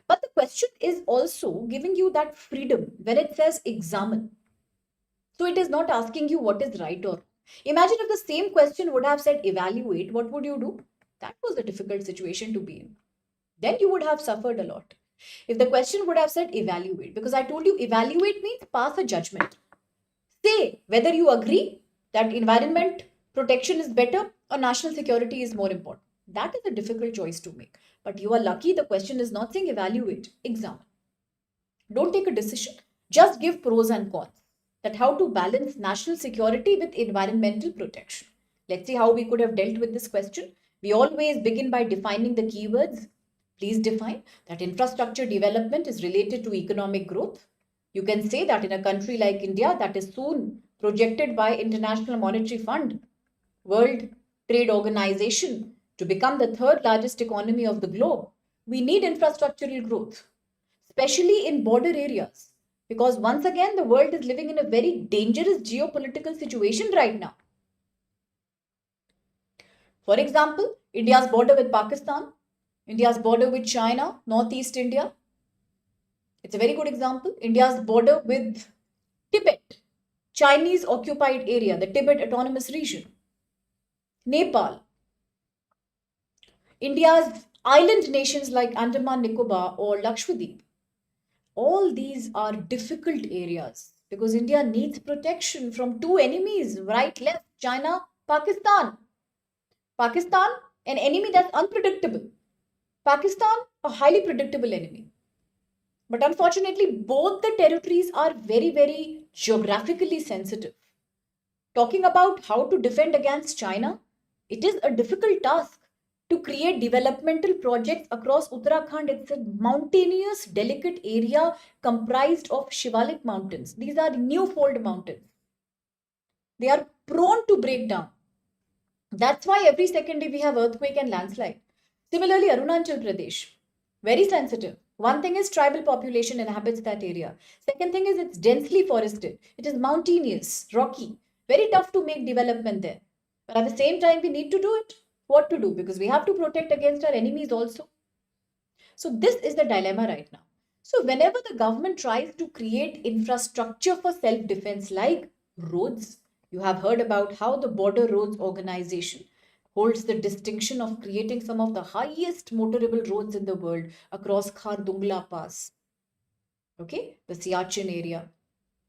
But the question is also giving you that freedom when it says examine. So it is not asking you what is right or wrong. Imagine if the same question would have said evaluate, what would you do? That was a difficult situation to be in. Then you would have suffered a lot. If the question would have said evaluate, because I told you evaluate means pass a judgment. Say whether you agree that environment protection is better or national security is more important. That is a difficult choice to make. But you are lucky the question is not saying evaluate, examine. Don't take a decision. Just give pros and cons. That how to balance national security with environmental protection. Let's see how we could have dealt with this question. We always begin by defining the keywords. Please define that infrastructure development is related to economic growth. You can say that in a country like India that is soon projected by International Monetary Fund, World Trade Organization to become the third largest economy of the globe, we need infrastructural growth, especially in border areas. Because once again, the world is living in a very dangerous geopolitical situation right now. For example, India's border with Pakistan, India's border with China, Northeast India. It's a very good example. India's border with Tibet, Chinese occupied area, the Tibet Autonomous Region. Nepal, India's island nations like Andaman Nicobar or Lakshadweep. All these are difficult areas because India needs protection from two enemies, right, left, China, Pakistan. Pakistan, an enemy that's unpredictable. Pakistan, a highly predictable enemy. But unfortunately, both the territories are very, very geographically sensitive. Talking about how to defend against China, it is a difficult task to create developmental projects across Uttarakhand. It's a mountainous, delicate area comprised of Shivalik mountains. These are new fold mountains. They are prone to break down. That's why every second day we have earthquake and landslide. Similarly, Arunachal Pradesh, very sensitive. One thing is tribal population inhabits that area. Second thing is it's densely forested. It is mountainous, rocky, very tough to make development there. But at the same time, we need to do it. What to do? Because we have to protect against our enemies also. So this is the dilemma right now. So whenever the government tries to create infrastructure for self-defense like roads, you have heard about how the Border Roads Organization holds the distinction of creating some of the highest motorable roads in the world across Khardungla Pass. Okay, the Siachen area.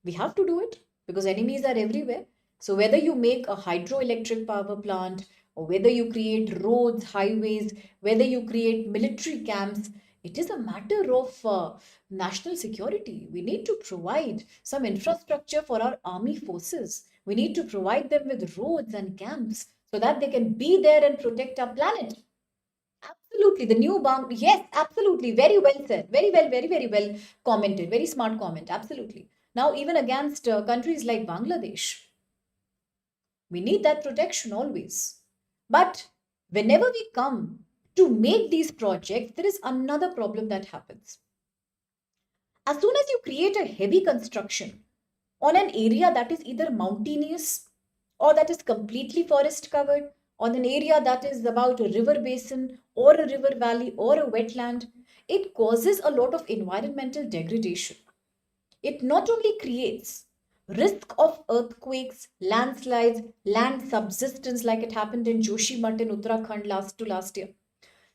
We have to do it because enemies are everywhere. So whether you make a hydroelectric power plant or whether you create roads, highways, whether you create military camps, it is a matter of national security. We need to provide some infrastructure for our army forces. We need to provide them with roads and camps so that they can be there and protect our planet. Absolutely. The new bound. Yes, absolutely. Very well said. Very well, very, very well commented. Very smart comment. Absolutely. Now, even against countries like Bangladesh, we need that protection always. But whenever we come to make these projects, there is another problem that happens. As soon as you create a heavy construction on an area that is either mountainous or that is completely forest covered, on an area that is about a river basin or a river valley or a wetland, it causes a lot of environmental degradation. It not only creates risk of earthquakes, landslides, land subsidence like it happened in Joshimath in Uttarakhand last year.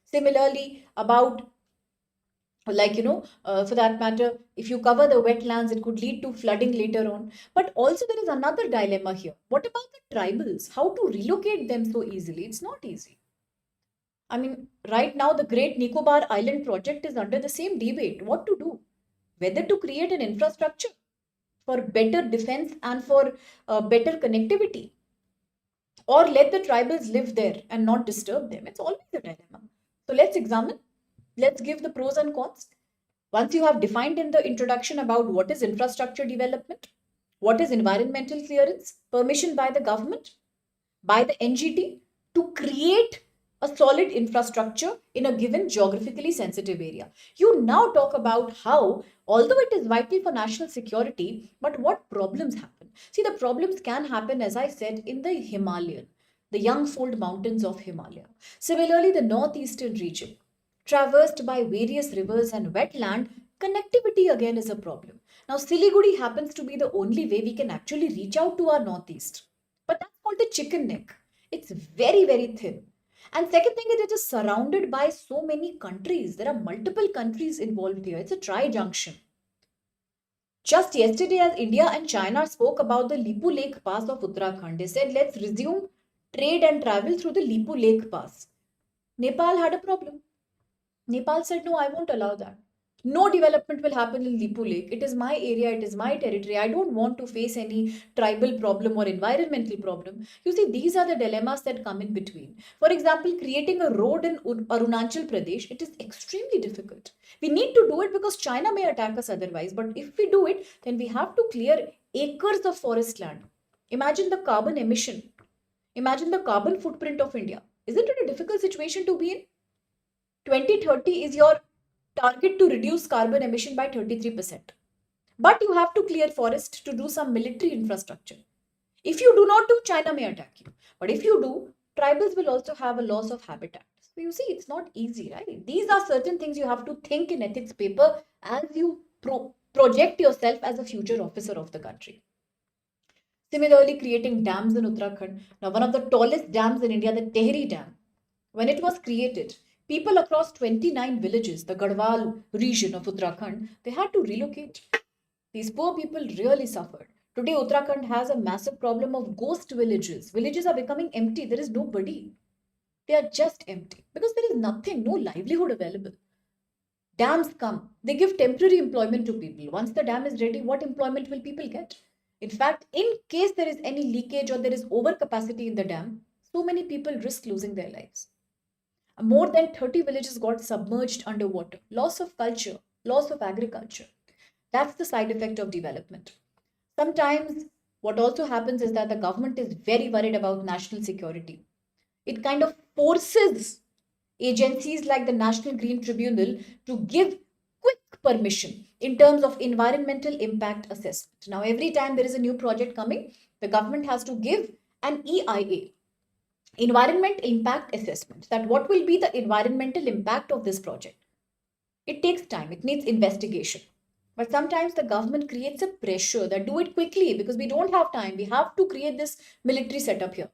Similarly, about for that matter, if you cover the wetlands, it could lead to flooding later on. But also there is another dilemma here. What about the tribals? How to relocate them so easily? It's not easy. I mean, right now the Great Nicobar Island project is under the same debate. What to do? Whether to create an infrastructure for better defense and for better connectivity, or let the tribals live there and not disturb them. It's always a dilemma. So let's examine, let's give the pros and cons. Once you have defined in the introduction about what is infrastructure development, what is environmental clearance, permission by the government, by the NGT to create a solid infrastructure in a given geographically sensitive area. You now talk about how, although it is vital for national security, but what problems happen. See, the problems can happen, as I said, in the Himalayan, the young fold mountains of Himalaya. Similarly, the northeastern region, traversed by various rivers and wetland, connectivity again is a problem. Now, Siliguri happens to be the only way we can actually reach out to our northeast. But that's called the chicken neck. It's very, very thin. And second thing is it is surrounded by so many countries. There are multiple countries involved here. It's a tri-junction. Just yesterday, as India and China spoke about the Lipu Lake Pass of Uttarakhand, they said, let's resume trade and travel through the Lipu Lake Pass. Nepal had a problem. Nepal said, no, I won't allow that. No development will happen in Lipu Lake. It is my area, it is my territory. I don't want to face any tribal problem or environmental problem. You see, these are the dilemmas that come in between. For example, creating a road in Arunachal Pradesh, it is extremely difficult. We need to do it because China may attack us otherwise. But if we do it, then we have to clear acres of forest land. Imagine the carbon emission. Imagine the carbon footprint of India. Isn't it a difficult situation to be in? 2030 is your target to reduce carbon emission by 33%. But you have to clear forest to do some military infrastructure. If you do not do, China may attack you. But if you do, tribals will also have a loss of habitat. So you see, it's not easy, right? These are certain things you have to think in ethics paper as you project yourself as a future officer of the country. Similarly, creating dams in Uttarakhand. Now, one of the tallest dams in India, the Tehri Dam, when it was created, people across 29 villages, the Garhwal region of Uttarakhand, they had to relocate. These poor people really suffered. Today, Uttarakhand has a massive problem of ghost villages. Villages are becoming empty. There is nobody. They are just empty because there is nothing, no livelihood available. Dams come, they give temporary employment to people. Once the dam is ready, what employment will people get? In fact, in case there is any leakage or there is overcapacity in the dam, so many people risk losing their lives. More than 30 villages got submerged underwater. Loss of culture, loss of agriculture. That's the side effect of development. Sometimes what also happens is that the government is very worried about national security. It kind of forces agencies like the National Green Tribunal to give quick permission in terms of environmental impact assessment. Now, every time there is a new project coming, the government has to give an EIA, environment impact assessment, that what will be the environmental impact of this project. It takes time, it needs investigation. But sometimes the government creates a pressure that do it quickly because we don't have time. We have to create this military setup here.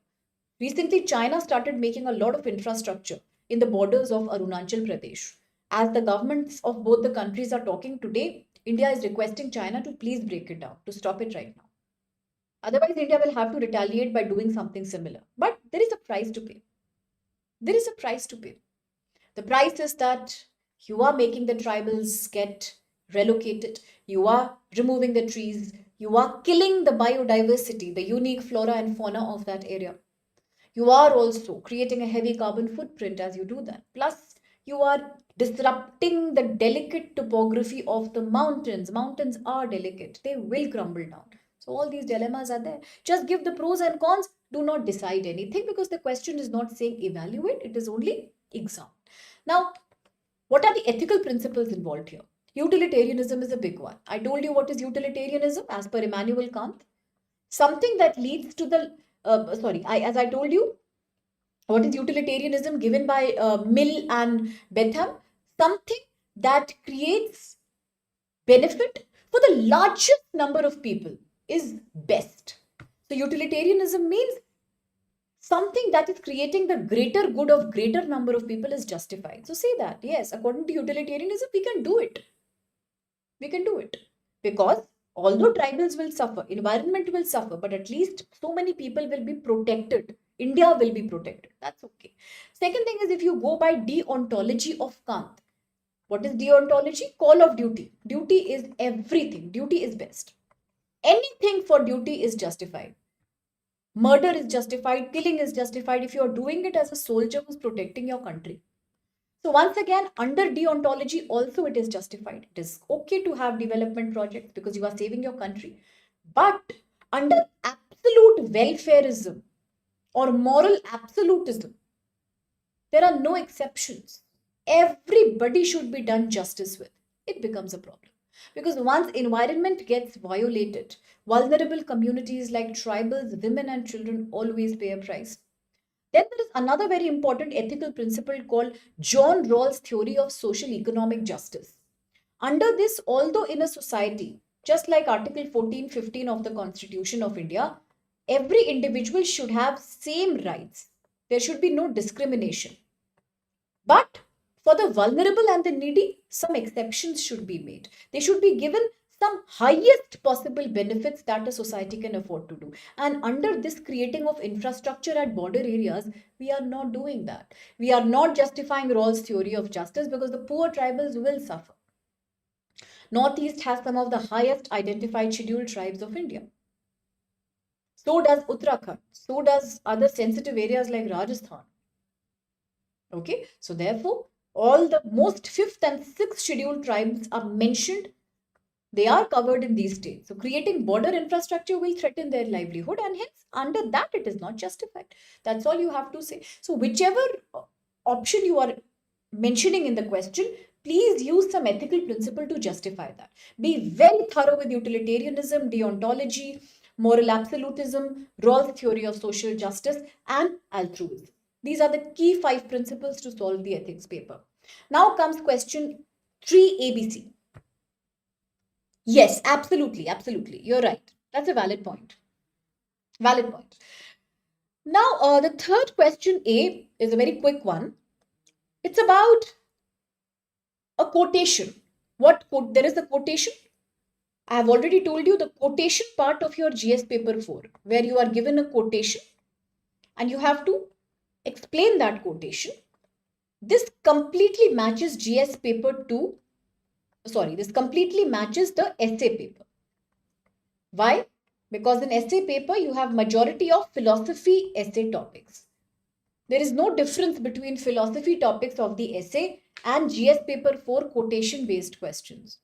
Recently, China started making a lot of infrastructure in the borders of Arunachal Pradesh. As the governments of both the countries are talking today, India is requesting China to please break it down, to stop it right now. Otherwise, India will have to retaliate by doing something similar. But there is a price to pay. There is a price to pay. The price is that you are making the tribals get relocated, you are removing the trees, you are killing the biodiversity, the unique flora and fauna of that area. You are also creating a heavy carbon footprint as you do that. Plus, you are disrupting the delicate topography of the mountains. Mountains are delicate, they will crumble down. So, all these dilemmas are there. Just give the pros and cons, do not decide anything because the question is not saying evaluate, it is only exam. Now, what are the ethical principles involved here? Utilitarianism is a big one. I told you what is utilitarianism as per Immanuel Kant. Something that leads to the, as I told you, what is utilitarianism given by Mill and Bentham? Something that creates benefit for the largest number of people is best. So utilitarianism means something that is creating the greater good of greater number of people is justified. So say that, yes, according to utilitarianism, we can do it. We can do it. Because although tribals will suffer, environment will suffer, but at least so many people will be protected. India will be protected. That's okay. Second thing is if you go by deontology of Kant. What is deontology? Call of duty. Duty is everything. Duty is best. Anything for duty is justified. Murder is justified, killing is justified if you are doing it as a soldier who's protecting your country. So once again, under deontology also it is justified. It is okay to have development projects because you are saving your country. But under absolute welfareism or moral absolutism, there are no exceptions. Everybody should be done justice with. It becomes a problem. Because once environment gets violated, vulnerable communities like tribals, women and children always pay a price. Then there is another very important ethical principle called John Rawls' theory of social economic justice. Under this, although in a society, just like Article 14-15 of the Constitution of India, every individual should have same rights. There should be no discrimination. But for the vulnerable and the needy, some exceptions should be made. They should be given some highest possible benefits that a society can afford to do. And under this creating of infrastructure at border areas, we are not doing that. We are not justifying Rawls' theory of justice because the poor tribals will suffer. Northeast has some of the highest identified scheduled tribes of India. So does Uttarakhand. So does other sensitive areas like Rajasthan. Okay, so therefore, all the most fifth and sixth scheduled tribes are mentioned. They are covered in these states. So creating border infrastructure will threaten their livelihood and hence under that it is not justified. That's all you have to say. So whichever option you are mentioning in the question, please use some ethical principle to justify that. Be very thorough with utilitarianism, deontology, moral absolutism, Rawls' theory of social justice and altruism. These are the key 5 principles to solve the ethics paper. Now comes question 3 ABC. Yes, absolutely, absolutely. You're right. That's a valid point. Valid point. Now, the third question A is a very quick one. It's about a quotation. There is a quotation. I have already told you the quotation part of your GS paper 4, where you are given a quotation and you have to explain that quotation. This completely matches GS paper 2. This completely matches the essay paper. Why? Because in essay paper, you have majority of philosophy essay topics. There is no difference between philosophy topics of the essay and GS paper 4 quotation based questions.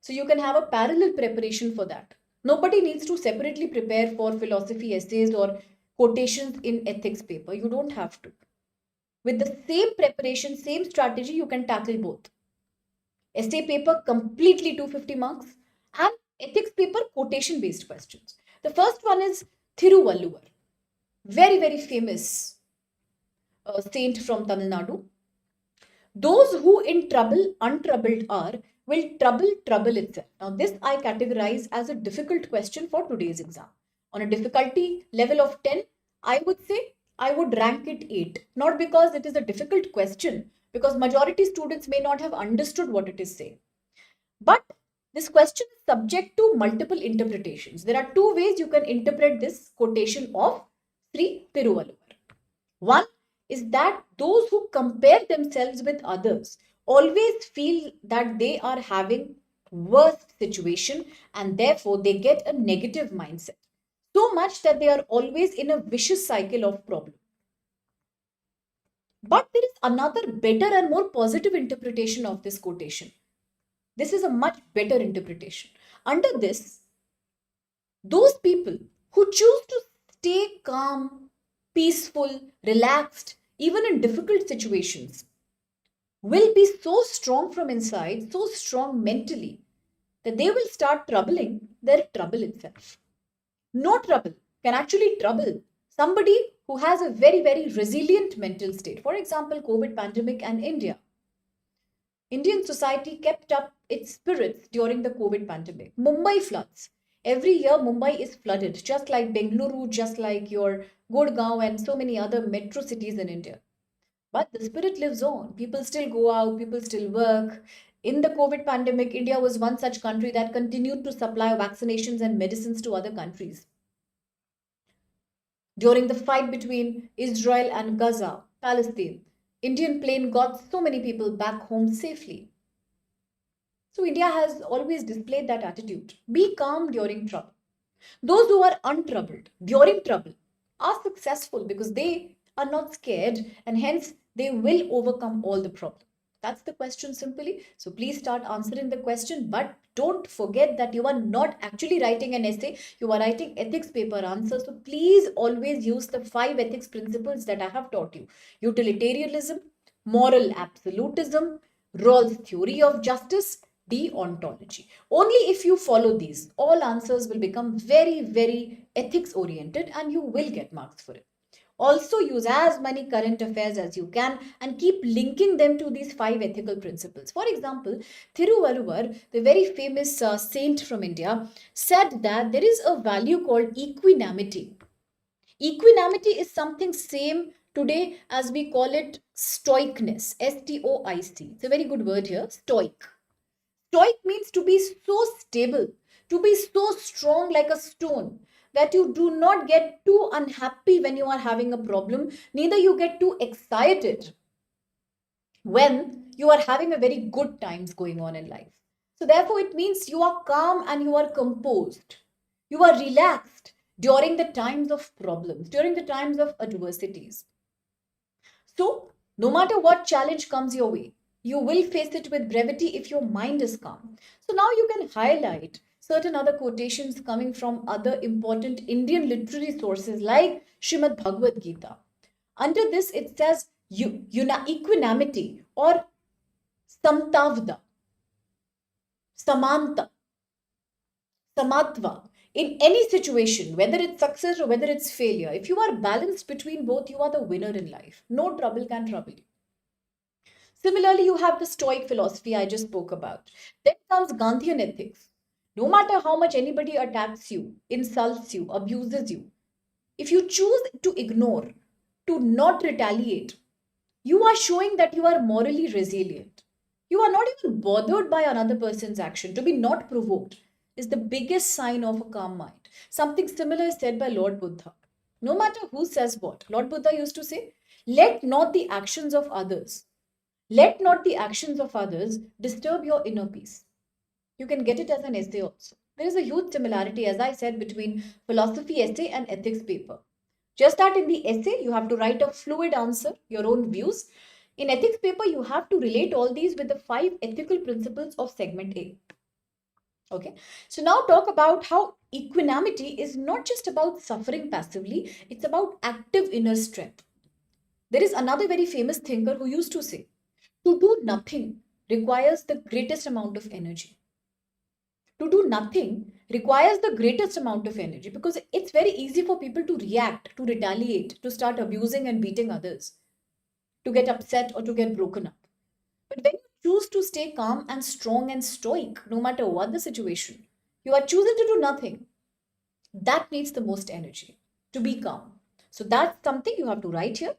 So you can have a parallel preparation for that. Nobody needs to separately prepare for philosophy essays or quotations in ethics paper. You don't have to. With the same preparation, same strategy, you can tackle both. Essay paper completely 250 marks and ethics paper quotation based questions. The first one is Thiruvalluvar, very, very famous saint from Tamil Nadu. Those who in trouble, untroubled are, will trouble itself. Now, this I categorize as a difficult question for today's exam. On a difficulty level of 10, I would say I would rank it 8. Not because it is a difficult question, because majority students may not have understood what it is saying. But this question is subject to multiple interpretations. There are two ways you can interpret this quotation of Sri Thiruvalluvar. One is that those who compare themselves with others always feel that they are having worse situation and therefore they get a negative mindset. So much that they are always in a vicious cycle of problem. But there is another better and more positive interpretation of this quotation. This is a much better interpretation. Under this, those people who choose to stay calm, peaceful, relaxed, even in difficult situations, will be so strong from inside, so strong mentally, that they will start troubling their trouble itself. No trouble can actually trouble somebody who has a very, very resilient mental state. For example, COVID pandemic and India. Indian society kept up its spirits during the COVID pandemic. Mumbai floods. Every year, Mumbai is flooded, just like Bengaluru, just like your Gurgaon, and so many other metro cities in India. But the spirit lives on. People still go out, people still work. In the COVID pandemic, India was one such country that continued to supply vaccinations and medicines to other countries. During the fight between Israel and Gaza, Palestine, Indian plane got so many people back home safely. So India has always displayed that attitude. Be calm during trouble. Those who are untroubled during trouble are successful because they are not scared and hence they will overcome all the problems. That's the question simply. So please start answering the question, but don't forget that you are not actually writing an essay, you are writing ethics paper answers. So please always use the 5 ethics principles that I have taught you: utilitarianism, moral absolutism, Rawls' theory of justice, deontology. Only if you follow these, all answers will become very, very ethics oriented and you will get marks for it. Also use as many current affairs as you can and keep linking them to these 5 ethical principles. For example, Thiruvalluvar, the very famous saint from India, said that there is a value called equanimity. Equanimity is something same today as we call it stoicness, S-T-O-I-C. It's a very good word here, stoic. Stoic means to be so stable, to be so strong like a stone that you do not get too unhappy when you are having a problem, neither you get too excited when you are having a very good times going on in life. So therefore it means you are calm and you are composed. You are relaxed during the times of problems, during the times of adversities. So no matter what challenge comes your way, you will face it with brevity if your mind is calm. So now you can highlight certain other quotations coming from other important Indian literary sources like Srimad Bhagavad Gita. Under this, it says equanimity or samtavda, samanta, samatva. In any situation, whether it's success or whether it's failure, if you are balanced between both, you are the winner in life. No trouble can trouble you. Similarly, you have the Stoic philosophy I just spoke about. Then comes Gandhian ethics. No matter how much anybody attacks you, insults you, abuses you, if you choose to ignore, to not retaliate, you are showing that you are morally resilient. You are not even bothered by another person's action. To be not provoked is the biggest sign of a calm mind. Something similar is said by Lord Buddha. No matter who says what, Lord Buddha used to say, let not the actions of others disturb your inner peace. You can get it as an essay also. There is a huge similarity, as I said, between philosophy essay and ethics paper. Just that in the essay, you have to write a fluid answer, your own views. In ethics paper, you have to relate all these with the 5 ethical principles of segment A. Okay, so now talk about how equanimity is not just about suffering passively, it's about active inner strength. There is another very famous thinker who used to say, to do nothing requires the greatest amount of energy. To do nothing requires the greatest amount of energy because it's very easy for people to react, to retaliate, to start abusing and beating others, to get upset or to get broken up. But when you choose to stay calm and strong and stoic, no matter what the situation, you are choosing to do nothing. That needs the most energy to be calm. So that's something you have to write here.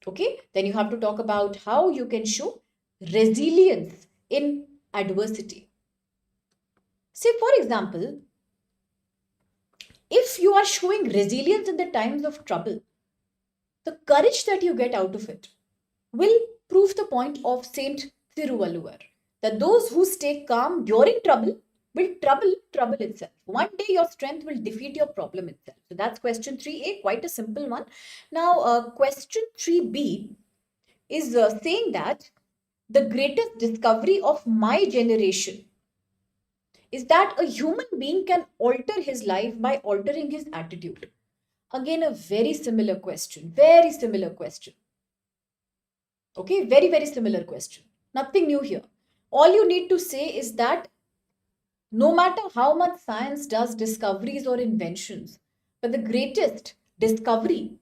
Okay, then you have to talk about how you can show resilience in adversity. Say, for example, if you are showing resilience in the times of trouble, the courage that you get out of it will prove the point of Saint Thiruvalluvar that those who stay calm during trouble will trouble itself. One day your strength will defeat your problem itself. So that's question 3A, quite a simple one. Now, question 3B is saying that the greatest discovery of my generation is that a human being can alter his life by altering his attitude. Again, a very similar question. Very similar question. Okay, very, very similar question. Nothing new here. All you need to say is that no matter how much science does discoveries or inventions, but the greatest discovery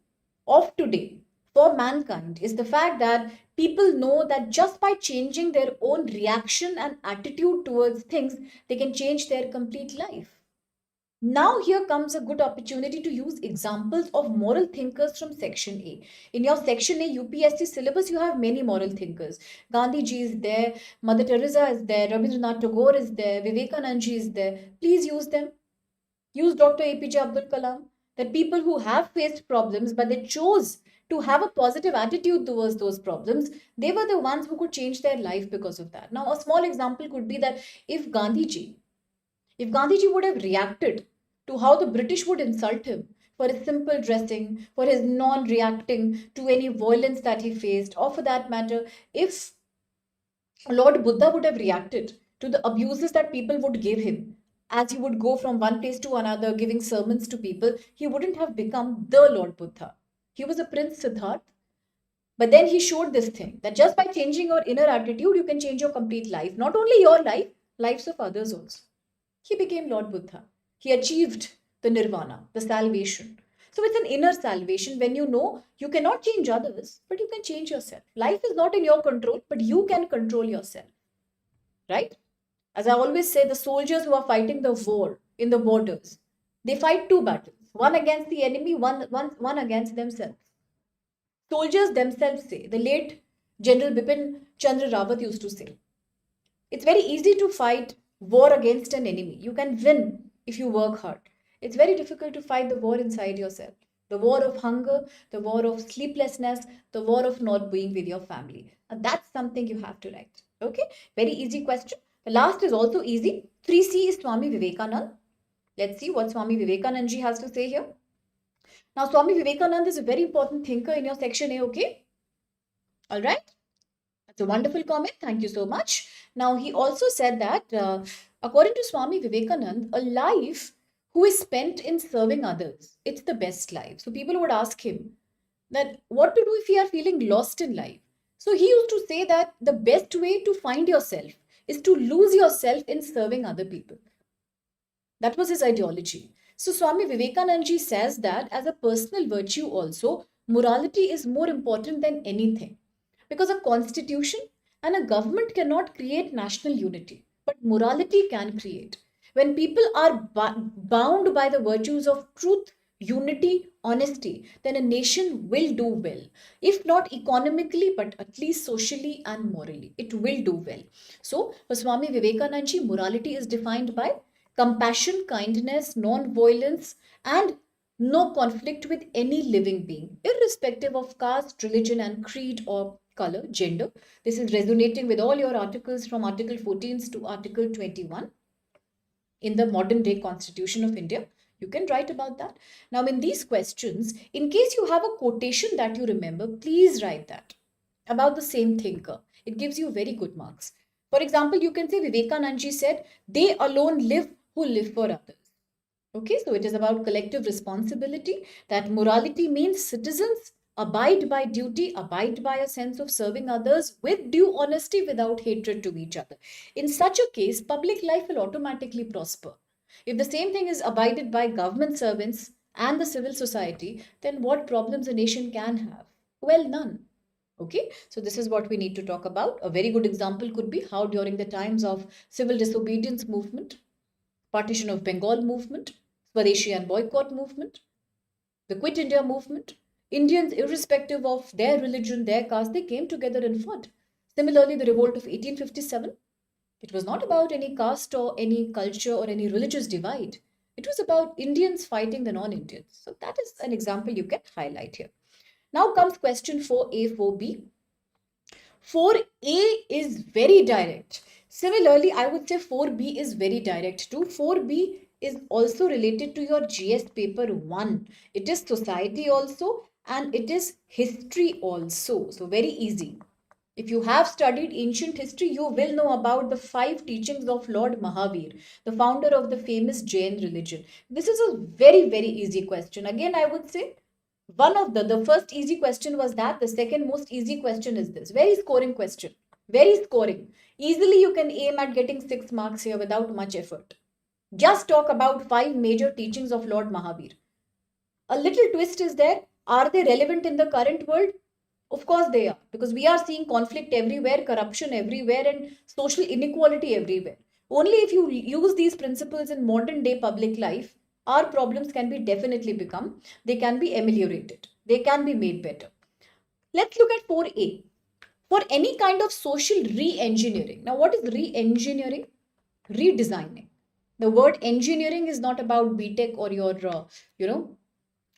of today for mankind is the fact that people know that just by changing their own reaction and attitude towards things, they can change their complete life. Now, here comes a good opportunity to use examples of moral thinkers from Section A. In your Section A UPSC syllabus, you have many moral thinkers. Gandhi ji is there, Mother Teresa is there, Rabindranath Tagore is there, Vivekanand ji is there. Please use them. Use Dr. APJ Abdul Kalam. That people who have faced problems, but they chose to have a positive attitude towards those problems, they were the ones who could change their life because of that. Now, a small example could be that if Gandhiji would have reacted to how the British would insult him for his simple dressing, for his non reacting to any violence that he faced, or for that matter, if Lord Buddha would have reacted to the abuses that people would give him as he would go from one place to another giving sermons to people, he wouldn't have become the Lord Buddha. He was a Prince Siddharth. But then he showed this thing that just by changing your inner attitude, you can change your complete life. Not only your life, lives of others also. He became Lord Buddha. He achieved the nirvana, the salvation. So it's an inner salvation when you know you cannot change others, but you can change yourself. Life is not in your control, but you can control yourself. Right? As I always say, the soldiers who are fighting the war in the borders, they fight two battles, one against the enemy, one against themselves. Soldiers themselves say, the late General Bipin Chandra Rawat used to say, it's very easy to fight war against an enemy. You can win if you work hard. It's very difficult to fight the war inside yourself. The war of hunger, the war of sleeplessness, the war of not being with your family. And that's something you have to write. Okay? Very easy question. The last is also easy. 3C is Swami Vivekanand. Let's see what Swami Vivekanand ji has to say here. Now, Swami Vivekanand is a very important thinker in your section A, okay? All right? That's a wonderful comment. Thank you so much. Now, he also said that according to Swami Vivekanand, a life who is spent in serving others, it's the best life. So people would ask him that what to do if you are feeling lost in life. So he used to say that the best way to find yourself is to lose yourself in serving other people. That was his ideology. So Swami Vivekanand ji says that as a personal virtue also, morality is more important than anything. Because a constitution and a government cannot create national unity, but morality can create. When people are bound by the virtues of truth, unity, honesty, then a nation will do well. If not economically, but at least socially and morally, it will do well. So, for Swami Vivekanand ji, morality is defined by compassion, kindness, non-violence, and no conflict with any living being, irrespective of caste, religion, and creed or color, gender. This is resonating with all your articles from Article 14 to Article 21 in the modern day Constitution of India. You can write about that. Now, in these questions, in case you have a quotation that you remember, please write that about the same thinker. It gives you very good marks. For example, you can say Vivekanand said, "They alone live who live for others." Okay, so it is about collective responsibility. That morality means citizens abide by duty, abide by a sense of serving others with due honesty without hatred to each other. In such a case, public life will automatically prosper. If the same thing is abided by government servants and the civil society, then what problems a nation can have? Well, none. Okay, so this is what we need to talk about. A very good example could be how during the times of civil disobedience movement, partition of Bengal movement, Swadeshi and boycott movement, the Quit India movement, Indians, irrespective of their religion, their caste, they came together and fought. Similarly, the revolt of 1857, it was not about any caste or any culture or any religious divide. It was about Indians fighting the non-Indians. So that is an example you can highlight here. Now comes question 4A, 4B. 4A is very direct. Similarly, I would say 4B is very direct too. 4B is also related to your GS paper 1. It is society also and it is history also. So very easy. If you have studied ancient history, you will know about the 5 teachings of Lord Mahavir, the founder of the famous Jain religion. This is a very, very easy question. Again, I would say one of the first easy question was that. The second most easy question is this. Very scoring question. Very scoring. Easily you can aim at getting 6 marks here without much effort. Just talk about 5 major teachings of Lord Mahavir. A little twist is there. Are they relevant in the current world? Of course they are, because we are seeing conflict everywhere, corruption everywhere, and social inequality everywhere. Only if you use these principles in modern day public life, our problems can be definitely become, they can be ameliorated, they can be made better. Let's look at 4A. For any kind of social re-engineering. Now, what is re-engineering? Redesigning. The word engineering is not about BTech or your,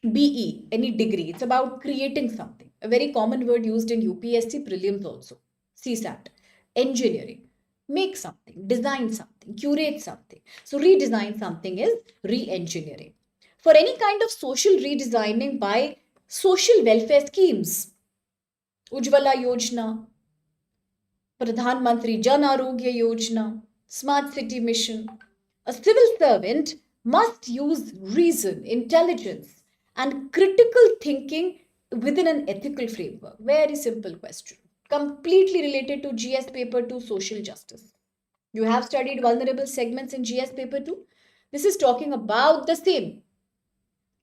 BE, any degree. It's about creating something. A very common word used in UPSC prelims also. CSAT. Engineering. Make something, design something, curate something. So redesign something is re-engineering. For any kind of social redesigning by social welfare schemes, Ujjwala Yojana, Pradhan Mantri Jan Arogya Yojana, Smart City Mission, a civil servant must use reason, intelligence, and critical thinking within an ethical framework. Very simple question. Completely related to GS paper 2 social justice. You have studied vulnerable segments in GS paper 2. This is talking about the same.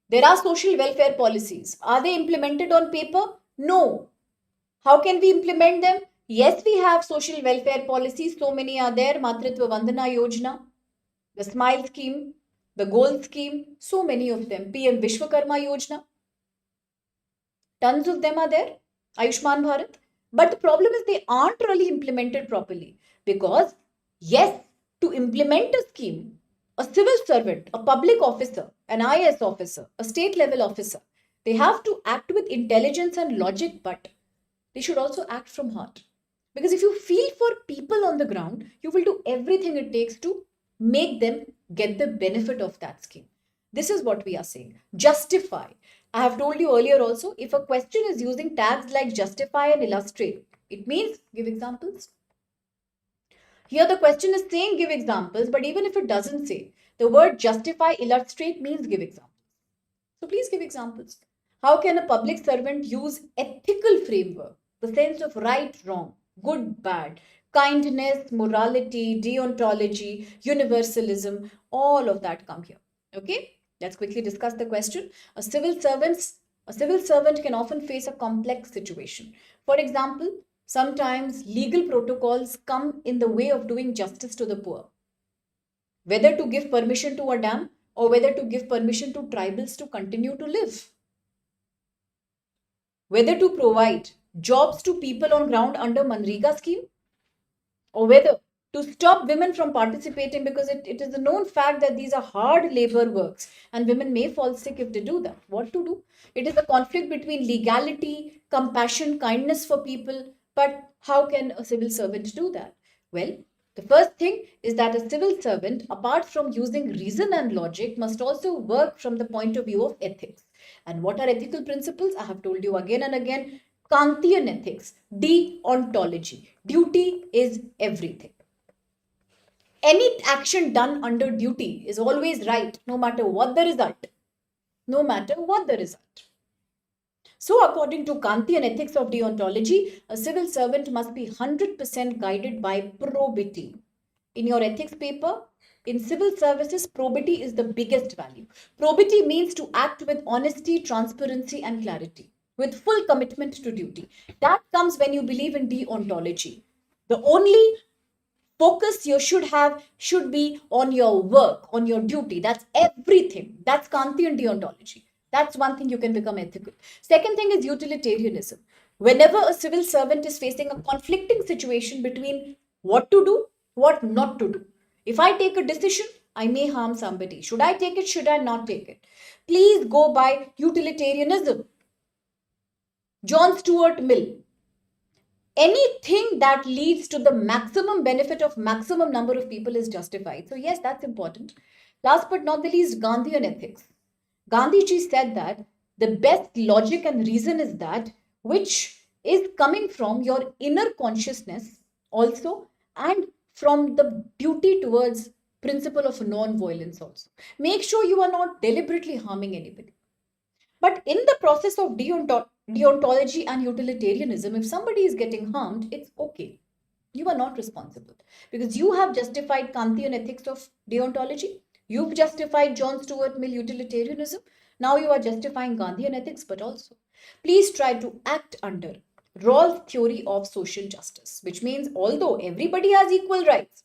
There are social welfare policies. Are they implemented on paper? No. How can we implement them? Yes, we have social welfare policies. So many are there. Matritva Vandana Yojana, the Smile Scheme, the Goal Scheme, so many of them. PM Vishwakarma Yojana. Tons of them are there. Ayushman Bharat. But the problem is they aren't really implemented properly. Because, yes, to implement a scheme, a civil servant, a public officer, an IAS officer, a state level officer, they have to act with intelligence and logic, but they should also act from heart. Because if you feel for people on the ground, you will do everything it takes to make them get the benefit of that scheme. This is what we are saying. Justify. I have told you earlier also, if a question is using tags like justify and illustrate, it means give examples. Here the question is saying give examples, but even if it doesn't say, the word justify, illustrate means give examples. So please give examples. How can a public servant use ethical framework, the sense of right, wrong, good, bad, kindness, morality, deontology, universalism, all of that come here. Okay, let's quickly discuss the question. A civil servant can often face a complex situation. For example, sometimes legal protocols come in the way of doing justice to the poor. Whether to give permission to a dam or whether to give permission to tribals to continue to live. Whether to provide jobs to people on ground under Manrega scheme or whether to stop women from participating because it is a known fact that these are hard labor works and women may fall sick if they do that. What to do? It is a conflict between legality, compassion, kindness for people. But how can a civil servant do that? Well, The first thing is that a civil servant, apart from using reason and logic, must also work from the point of view of ethics. And what are ethical principles? I have told you again and again. Kantian ethics, deontology. Duty is everything. Any action done under duty is always right, no matter what the result. No matter what the result. So, according to Kantian ethics of deontology, a civil servant must be 100% guided by probity. In your ethics paper, in civil services, probity is the biggest value. Probity means to act with honesty, transparency, and clarity, with full commitment to duty. That comes when you believe in deontology. The only focus you should have should be on your work, on your duty. That's everything. That's Kantian deontology. That's one thing you can become ethical. Second thing is utilitarianism. Whenever a civil servant is facing a conflicting situation between what to do, what not to do. If I take a decision, I may harm somebody. Should I take it? Should I not take it? Please go by utilitarianism. John Stuart Mill. Anything that leads to the maximum benefit of maximum number of people is justified. So yes, that's important. Last but not the least, Gandhian ethics. Gandhiji said that the best logic and reason is that which is coming from your inner consciousness also, and from the duty towards principle of non-violence also. Make sure you are not deliberately harming anybody. But in the process of deontology and utilitarianism, if somebody is getting harmed, it's okay. You are not responsible because you have justified Kantian ethics of deontology. You've justified John Stuart Mill utilitarianism. Now you are justifying Gandhian ethics, but also please try to act under Rawls' theory of social justice, which means although everybody has equal rights,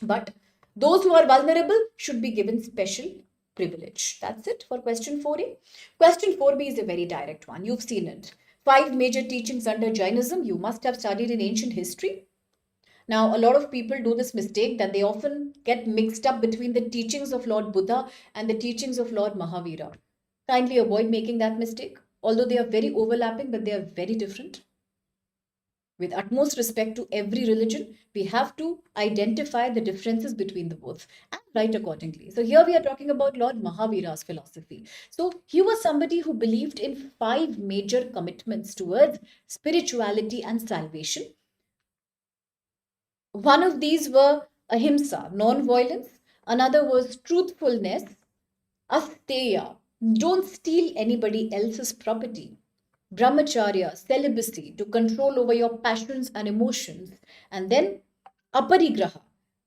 but those who are vulnerable should be given special privilege. That's it for question 4A. Question 4B is a very direct one. You've seen it. 5 major teachings under Jainism. You must have studied in ancient history. Now, a lot of people do this mistake that they often get mixed up between the teachings of Lord Buddha and the teachings of Lord Mahavira. Kindly avoid making that mistake. Although they are very overlapping, but they are very different. With utmost respect to every religion, we have to identify the differences between the both and write accordingly. So here we are talking about Lord Mahavira's philosophy. So he was somebody who believed in 5 major commitments towards spirituality and salvation. One of these were ahimsa, non-violence. Another was truthfulness, asteya, don't steal anybody else's property. Brahmacharya, celibacy, to control over your passions and emotions. And then aparigraha.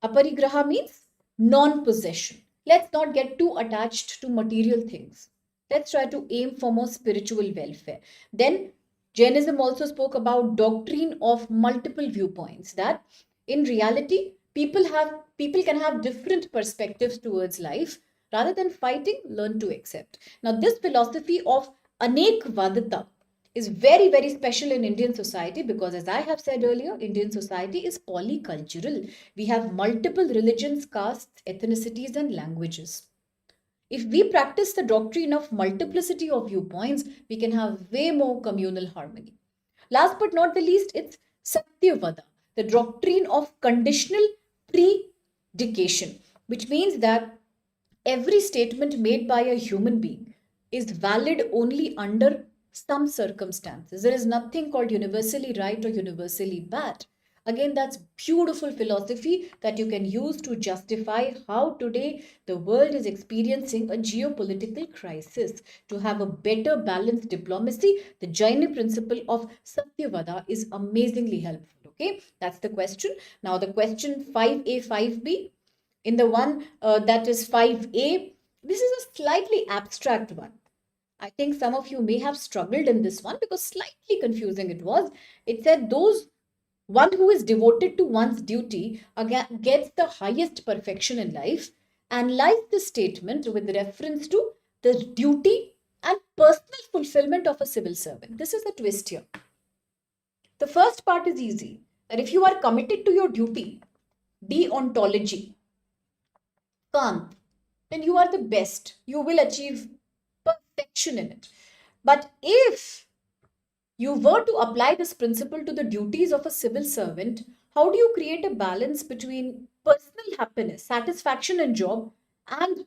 Aparigraha means non-possession. Let's not get too attached to material things. Let's try to aim for more spiritual welfare. Then Jainism also spoke about doctrine of multiple viewpoints, that in reality people can have different perspectives towards life. Rather than fighting, learn to accept. Now this philosophy of anekvadita is very, very special in Indian society because, as I have said earlier, Indian society is polycultural. We have multiple religions, castes, ethnicities, and languages. If we practice the doctrine of multiplicity of viewpoints, we can have way more communal harmony. Last but not the least, it's Satyavada, the doctrine of conditional predication, which means that every statement made by a human being is valid only under some circumstances. There is nothing called universally right or universally bad. Again, that's beautiful philosophy that you can use to justify how today the world is experiencing a geopolitical crisis. To have a better balanced diplomacy, the Jaina principle of Satyavada is amazingly helpful. Okay, that's the question. Now the question 5A, 5B. In the one that is 5A, this is a slightly abstract one. I think some of you may have struggled in this one because slightly confusing it was. It said one who is devoted to one's duty again gets the highest perfection in life. Analyze the statement with reference to the duty and personal fulfillment of a civil servant. This is a twist here. The first part is easy. That if you are committed to your duty, deontology, Kant, then you are the best. You will achieve perfection in it. But if you were to apply this principle to the duties of a civil servant, How do you create a balance between personal happiness, satisfaction in job, and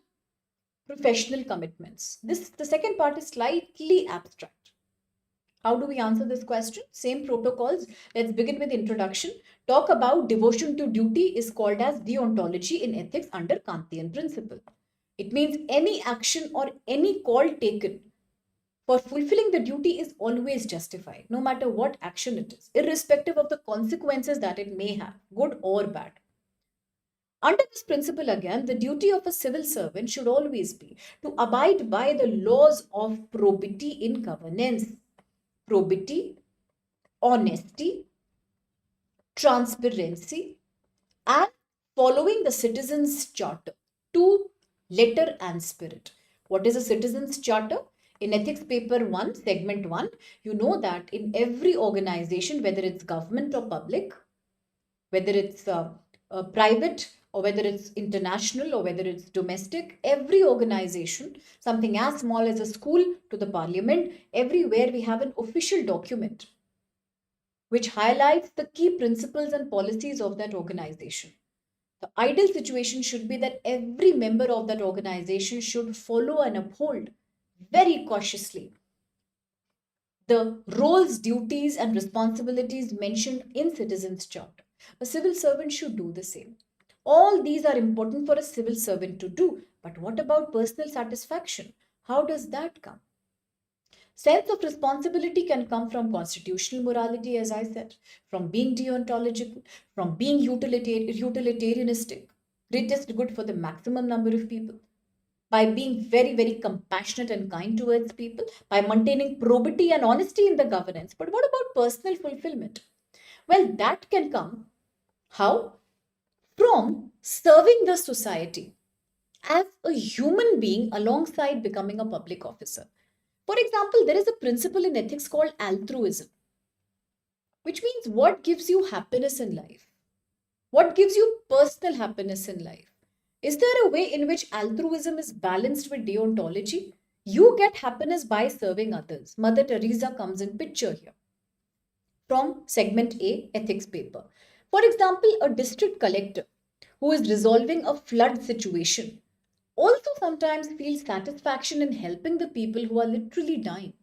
professional commitments? The second part is slightly abstract. How do we answer this question? Same protocols. Let's begin with introduction. Talk about devotion to duty is called as deontology in ethics under Kantian principle. It means any action or any call taken for fulfilling the duty is always justified, no matter what action it is, irrespective of the consequences that it may have, good or bad. Under this principle, again, the duty of a civil servant should always be to abide by the laws of probity in governance. Probity, honesty, transparency, and following the citizens' charter to letter and spirit. What is a citizens' charter? In ethics paper 1, segment 1, you know that in every organization, whether it's government or public, whether it's private or whether it's international or whether it's domestic, every organization, something as small as a school to the parliament, everywhere we have an official document which highlights the key principles and policies of that organization. The ideal situation should be that every member of that organization should follow and uphold very cautiously the roles, duties, and responsibilities mentioned in Citizens' Charter. A civil servant should do the same. All these are important for a civil servant to do. But what about personal satisfaction? How does that come? Sense of responsibility can come from constitutional morality, as I said, from being deontological, from being utilitarianistic, greatest good for the maximum number of people, by being very, very compassionate and kind towards people, by maintaining probity and honesty in the governance. But what about personal fulfillment? Well, that can come how? From serving the society as a human being alongside becoming a public officer. For example, there is a principle in ethics called altruism, which means what gives you happiness in life? What gives you personal happiness in life? Is there a way in which altruism is balanced with deontology? You get happiness by serving others. Mother Teresa comes in picture here. From segment A, ethics paper. For example, a district collector who is resolving a flood situation also sometimes feels satisfaction in helping the people who are literally dying.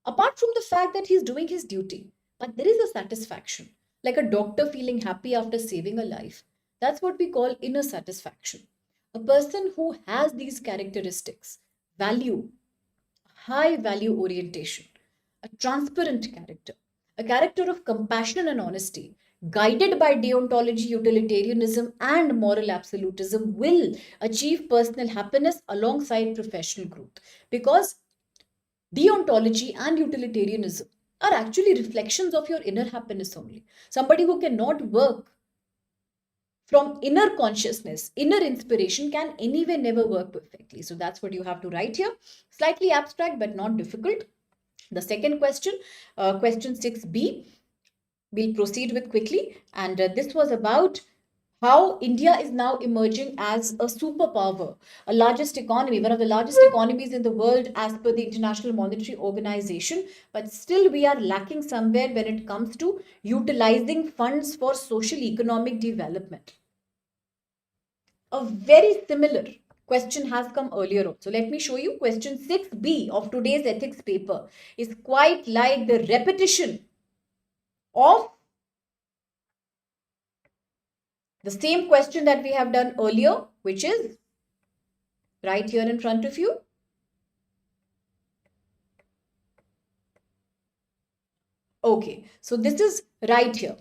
Apart from the fact that he's doing his duty, but there is a satisfaction, like a doctor feeling happy after saving a life. That's what we call inner satisfaction. A person who has these characteristics, value, high value orientation, a transparent character, a character of compassion and honesty, guided by deontology, utilitarianism, and moral absolutism, will achieve personal happiness alongside professional growth. Because deontology and utilitarianism are actually reflections of your inner happiness only. Somebody who cannot work from inner consciousness, inner inspiration can anyway never work perfectly. So that's what you have to write here. Slightly abstract, but not difficult. The second question, question 6b, we'll proceed with quickly. And this was about how India is now emerging as a superpower, a largest economy, one of the largest economies in the world as per the International Monetary Organization. But still, we are lacking somewhere when it comes to utilizing funds for social economic development. A very similar question has come earlier also. Let me show you. Question 6b of today's ethics paper is quite like the repetition of the same question that we have done earlier, which is right here in front of you. Okay, so this is right here.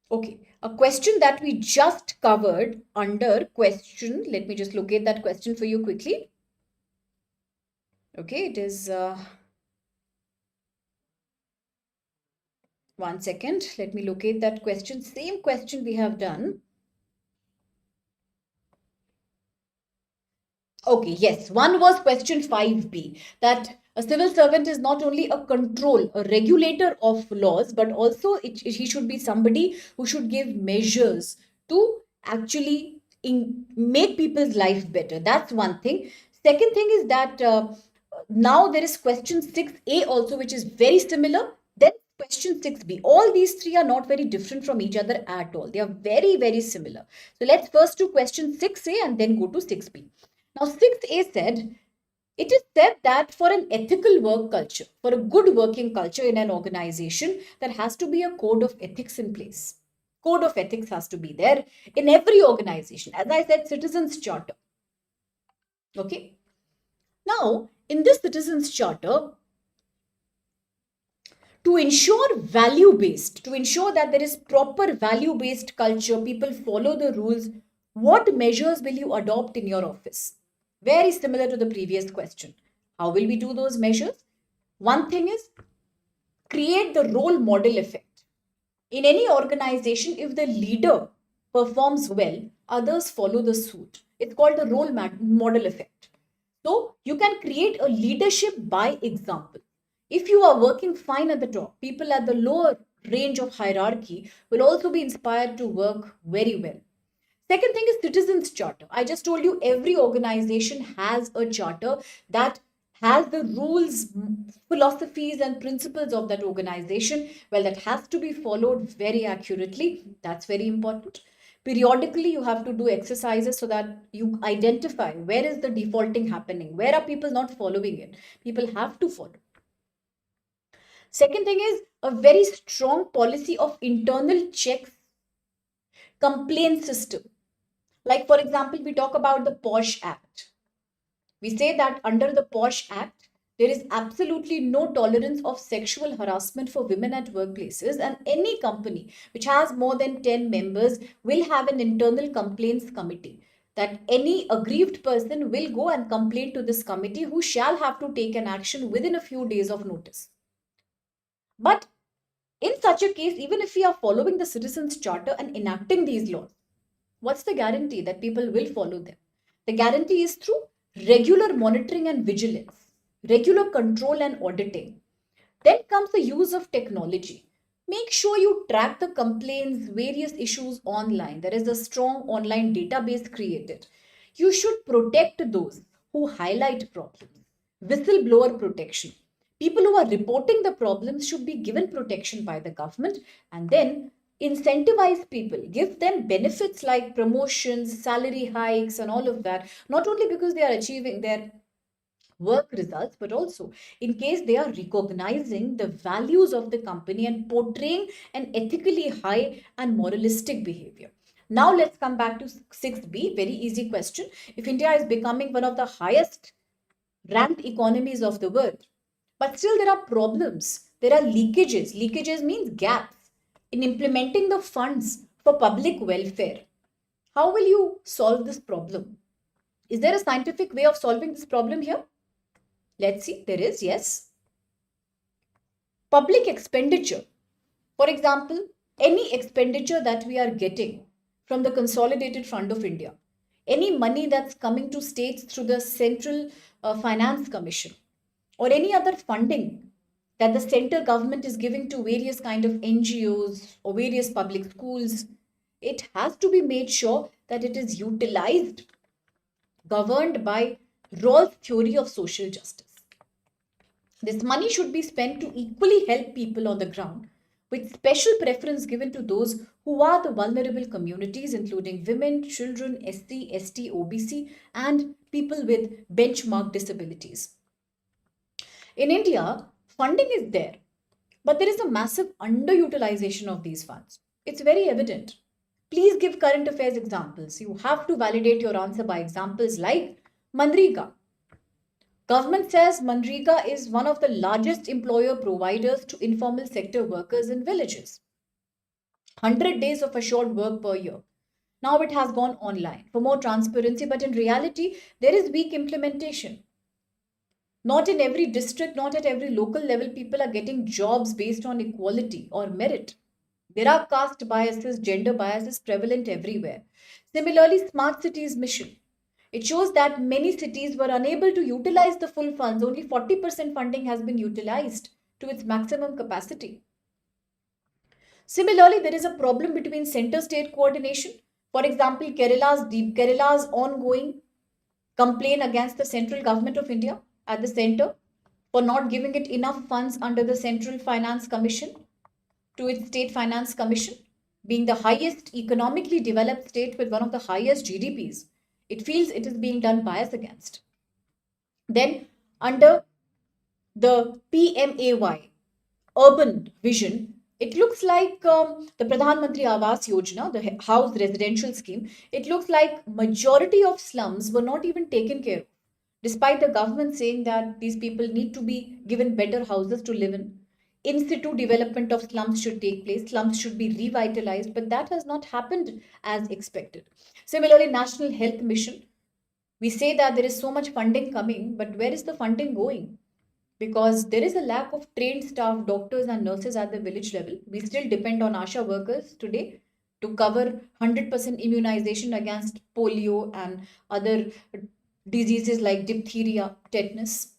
Okay, a question that we just covered under question. Let me just locate that question for you quickly. Okay, it is... one second. Let me locate that question. Same question we have done. Okay, yes. One was question 5b, that a civil servant is not only a control, a regulator of laws, but also he should be somebody who should give measures to actually make people's life better. That's one thing. Second thing is that Now there is question 6A also, which is very similar. Then question 6B. All these three are not very different from each other at all. They are very, very similar. So let's first do question 6A and then go to 6B. Now 6A said, it is said that for an ethical work culture, for a good working culture in an organization, there has to be a code of ethics in place. Code of ethics has to be there in every organization. As I said, citizens charter. Okay. Now, in this citizens charter, to ensure value based, to ensure that there is proper value based culture, people follow the rules, what measures will you adopt in your office? Very similar to the previous question. How will we do those measures? One thing is create the role model effect. In any organization, if the leader performs well, others follow the suit. It's called the role model effect. So you can create a leadership by example. If you are working fine at the top, people at the lower range of hierarchy will also be inspired to work very well. Second thing is citizens charter. I just told you every organization has a charter that has the rules, philosophies and principles of that organization. Well, that has to be followed very accurately. That's very important. Periodically, you have to do exercises so that you identify where is the defaulting happening, where are people not following it. People have to follow. Second thing is a very strong policy of internal checks, complaint system. Like, for example, we talk about the POSH Act. We say that under the POSH Act, there is absolutely no tolerance of sexual harassment for women at workplaces, and any company which has more than 10 members will have an internal complaints committee. That any aggrieved person will go and complain to this committee, who shall have to take an action within a few days of notice. But in such a case, even if we are following the Citizens Charter and enacting these laws, what's the guarantee that people will follow them? The guarantee is through regular monitoring and vigilance, regular control and auditing. Then comes the use of technology. Make sure you track the complaints, various issues online. There is a strong online database created. You should protect those who highlight problems. Whistleblower protection. People who are reporting the problems should be given protection by the government, and then incentivize people, give them benefits like promotions, salary hikes, and all of that, not only because they are achieving their work results, but also in case they are recognizing the values of the company and portraying an ethically high and moralistic behavior. Now let's come back to 6B, very easy question. If India is becoming one of the highest ranked economies of the world, but still there are problems, there are leakages. Leakages means gaps in implementing the funds for public welfare. How will you solve this problem? Is there a scientific way of solving this problem here? Let's see, there is, yes. Public expenditure. For example, any expenditure that we are getting from the Consolidated Fund of India, any money that's coming to states through the Central Finance Commission, or any other funding that the central government is giving to various kind of NGOs or various public schools, it has to be made sure that it is utilized, governed by Rawls' theory of social justice. This money should be spent to equally help people on the ground, with special preference given to those who are the vulnerable communities, including women, children, SC, ST, OBC, and people with benchmark disabilities. In India, funding is there, but there is a massive underutilization of these funds. It's very evident. Please give current affairs examples. You have to validate your answer by examples like Manrega. Government says Manrega is one of the largest employer providers to informal sector workers in villages. 100 days of assured work per year. Now it has gone online for more transparency, but in reality, there is weak implementation. Not in every district, not at every local level, people are getting jobs based on equality or merit. There are caste biases, gender biases prevalent everywhere. Similarly, Smart Cities mission. It shows that many cities were unable to utilize the full funds. Only 40% funding has been utilized to its maximum capacity. Similarly, there is a problem between center-state coordination. For example, Kerala's ongoing complaint against the central government of India. at the center for not giving it enough funds under the Central Finance Commission to its State Finance Commission, being the highest economically developed state with one of the highest GDPs. It feels it is being done bias against. Then, under the PMAY, urban vision, it looks like the Pradhan Mantri Awas Yojana, the house residential scheme, it looks like majority of slums were not even taken care of, despite the government saying that these people need to be given better houses to live in. In situ development of slums should take place, slums should be revitalized, but that has not happened as expected. Similarly, National Health Mission, we say that there is so much funding coming, but where is the funding going? Because there is a lack of trained staff, doctors, and nurses at the village level. We still depend on ASHA workers today to cover 100% immunization against polio and other diseases like diphtheria, tetanus.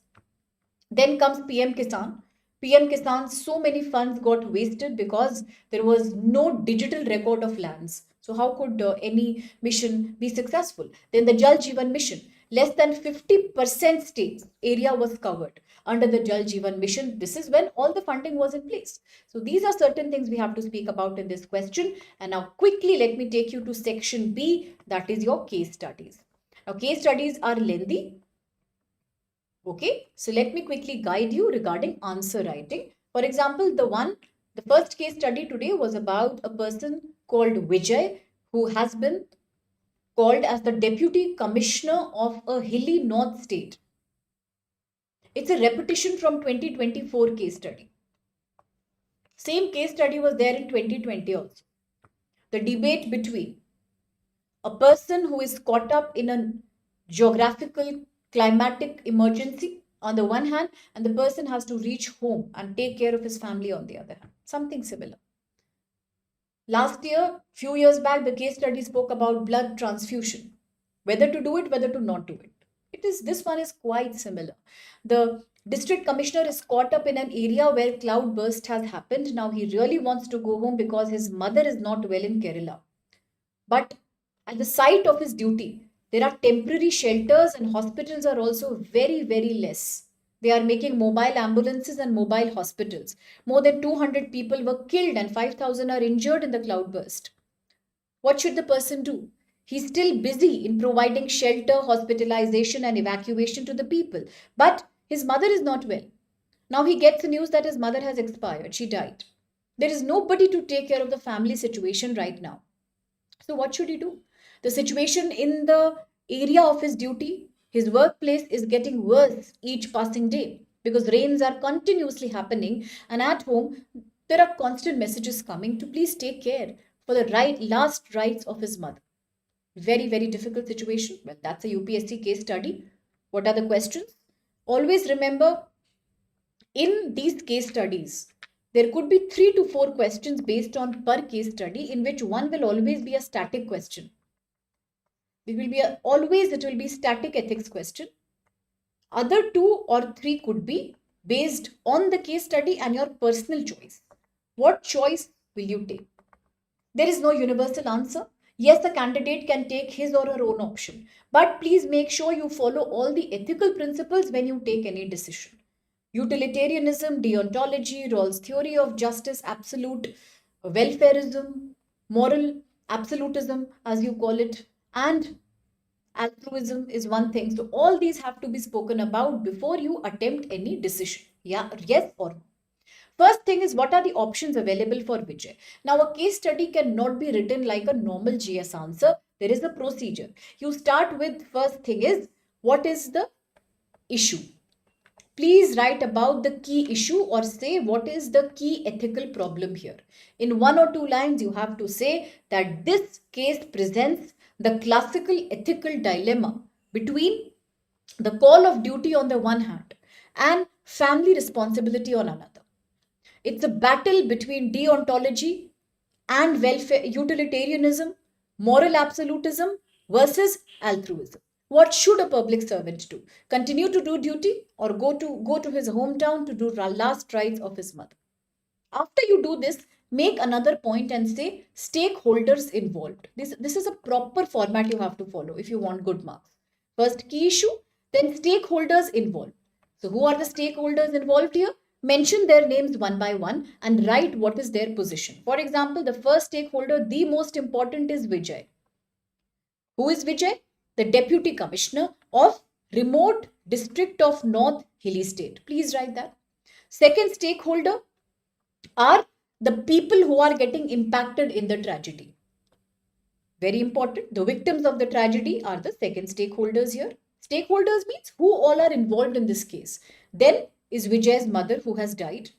Then comes PM Kisan. PM Kisan, so many funds got wasted because there was no digital record of lands. So, how could any mission be successful? Then the Jal Jeevan mission. Less than 50% states area was covered under the Jal Jeevan mission. This is when all the funding was in place. So, these are certain things we have to speak about in this question. And now, quickly, let me take you to section B, that is your case studies. Now, case studies are lengthy. Okay, so let me quickly guide you regarding answer writing. For example, the first case study today was about a person called Vijay who has been called as the Deputy Commissioner of a hilly north state. It's a repetition from 2024 case study. Same case study was there in 2020 also. The debate between a person who is caught up in a geographical climatic emergency on the one hand, and the person has to reach home and take care of his family on the other hand. Something similar. Last year, few years back, the case study spoke about blood transfusion, whether to do it, whether to not do it. This one is quite similar. The district commissioner is caught up in an area where cloudburst has happened. Now he really wants to go home because his mother is not well in Kerala. But at the site of his duty, there are temporary shelters and hospitals are also very, very less. They are making mobile ambulances and mobile hospitals. More than 200 people were killed and 5,000 are injured in the cloudburst. What should the person do? He's still busy in providing shelter, hospitalization, and evacuation to the people. But his mother is not well. Now he gets the news that his mother has expired. She died. There is nobody to take care of the family situation right now. So, what should he do? The situation in the area of his duty, his workplace, is getting worse each passing day because rains are continuously happening, and at home, there are constant messages coming to please take care for the last rites of his mother. Very, very difficult situation. Well, that's a UPSC case study. What are the questions? Always remember, in these case studies, there could be 3 to 4 questions based on per case study, in which one will always be a static question. It will be static ethics question. Other 2 or 3 could be based on the case study and your personal choice. What choice will you take? There is no universal answer. Yes, a candidate can take his or her own option, but please make sure you follow all the ethical principles when you take any decision. Utilitarianism, deontology, Rawls' theory of justice, absolute welfareism, moral absolutism, as you call it, and altruism is one thing. So all these have to be spoken about before you attempt any decision. Yeah, yes or no. First thing is, what are the options available for Vijay? Now, a case study cannot be written like a normal GS answer. There is a procedure. You start with, first thing is, what is the issue? Please write about the key issue or say what is the key ethical problem here. In 1 or 2 lines, you have to say that this case presents the classical ethical dilemma between the call of duty on the one hand and family responsibility on another. It's a battle between deontology and welfare, utilitarianism, moral absolutism versus altruism. What should a public servant do? Continue to do duty or go to his hometown to do last rites of his mother? After you do this, make another point and say stakeholders involved. This is a proper format you have to follow if you want good marks. First key issue, then stakeholders involved. So who are the stakeholders involved here? Mention their names one by one and write what is their position. For example, the first stakeholder, the most important, is Vijay. Who is Vijay? The Deputy Commissioner of remote district of North Hilly State. Please write that. Second stakeholder are the people who are getting impacted in the tragedy. Very important. The victims of the tragedy are the second stakeholders here. Stakeholders means who all are involved in this case. Then is Vijay's mother who has died.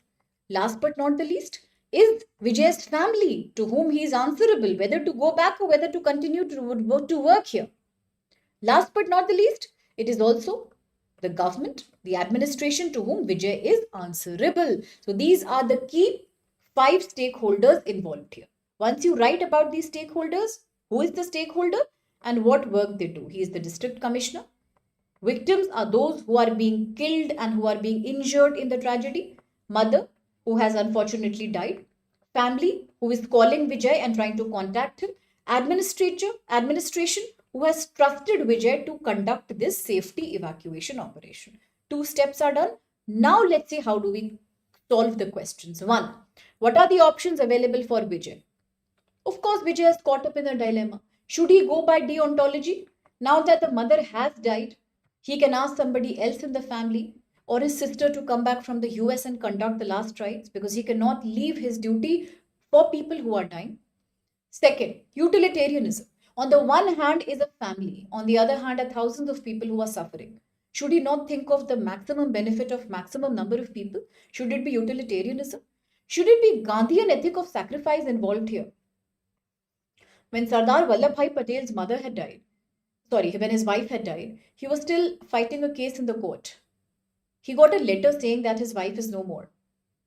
Last but not the least is Vijay's family, to whom he is answerable, whether to go back or whether to continue to work here. Last but not the least, it is also the government, the administration, to whom Vijay is answerable. So these are the key 5 stakeholders involved here. Once you write about these stakeholders, who is the stakeholder and what work they do? He is the district commissioner. Victims are those who are being killed and who are being injured in the tragedy. Mother, who has unfortunately died. Family, who is calling Vijay and trying to contact him. Administration, who has trusted Vijay to conduct this safety evacuation operation. 2 steps are done. Now let's see how do we solve the questions. 1. What are the options available for Vijay? Of course, Vijay is caught up in a dilemma. Should he go by deontology? Now that the mother has died, he can ask somebody else in the family or his sister to come back from the US and conduct the last rites because he cannot leave his duty for people who are dying. Second, utilitarianism. On the one hand is a family, on the other hand are thousands of people who are suffering. Should he not think of the maximum benefit of maximum number of people? Should it be utilitarianism? Should it be Gandhian ethic of sacrifice involved here? When Sardar Vallabhbhai Patel's mother had died, when his wife had died, he was still fighting a case in the court. He got a letter saying that his wife is no more.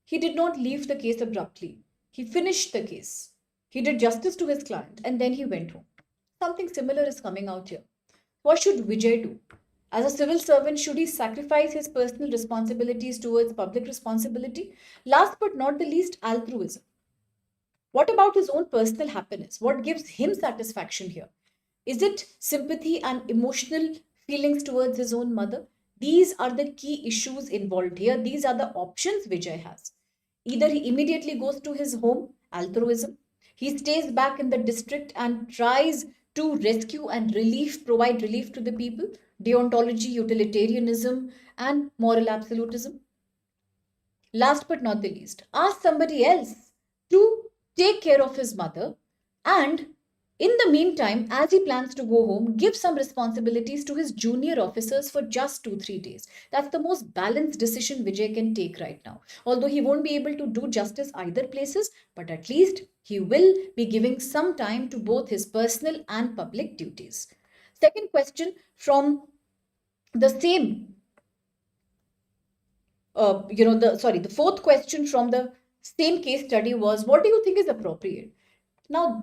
He did not leave the case abruptly. He finished the case. He did justice to his client and then he went home. Something similar is coming out here. What should Vijay do? As a civil servant, should he sacrifice his personal responsibilities towards public responsibility? Last but not the least, altruism. What about his own personal happiness? What gives him satisfaction here? Is it sympathy and emotional feelings towards his own mother? These are the key issues involved here. These are the options Vijay has. Either he immediately goes to his home, altruism. He stays back in the district and tries to rescue and provide relief to the people, deontology, utilitarianism, and moral absolutism. Last but not the least, ask somebody else to take care of his mother, and in the meantime, as he plans to go home, give some responsibilities to his junior officers for just 2-3 days. That's the most balanced decision Vijay can take right now. Although he won't be able to do justice either places, but at least he will be giving some time to both his personal and public duties. Second question from the same, the fourth question from the same case study was, what do you think is appropriate? Now,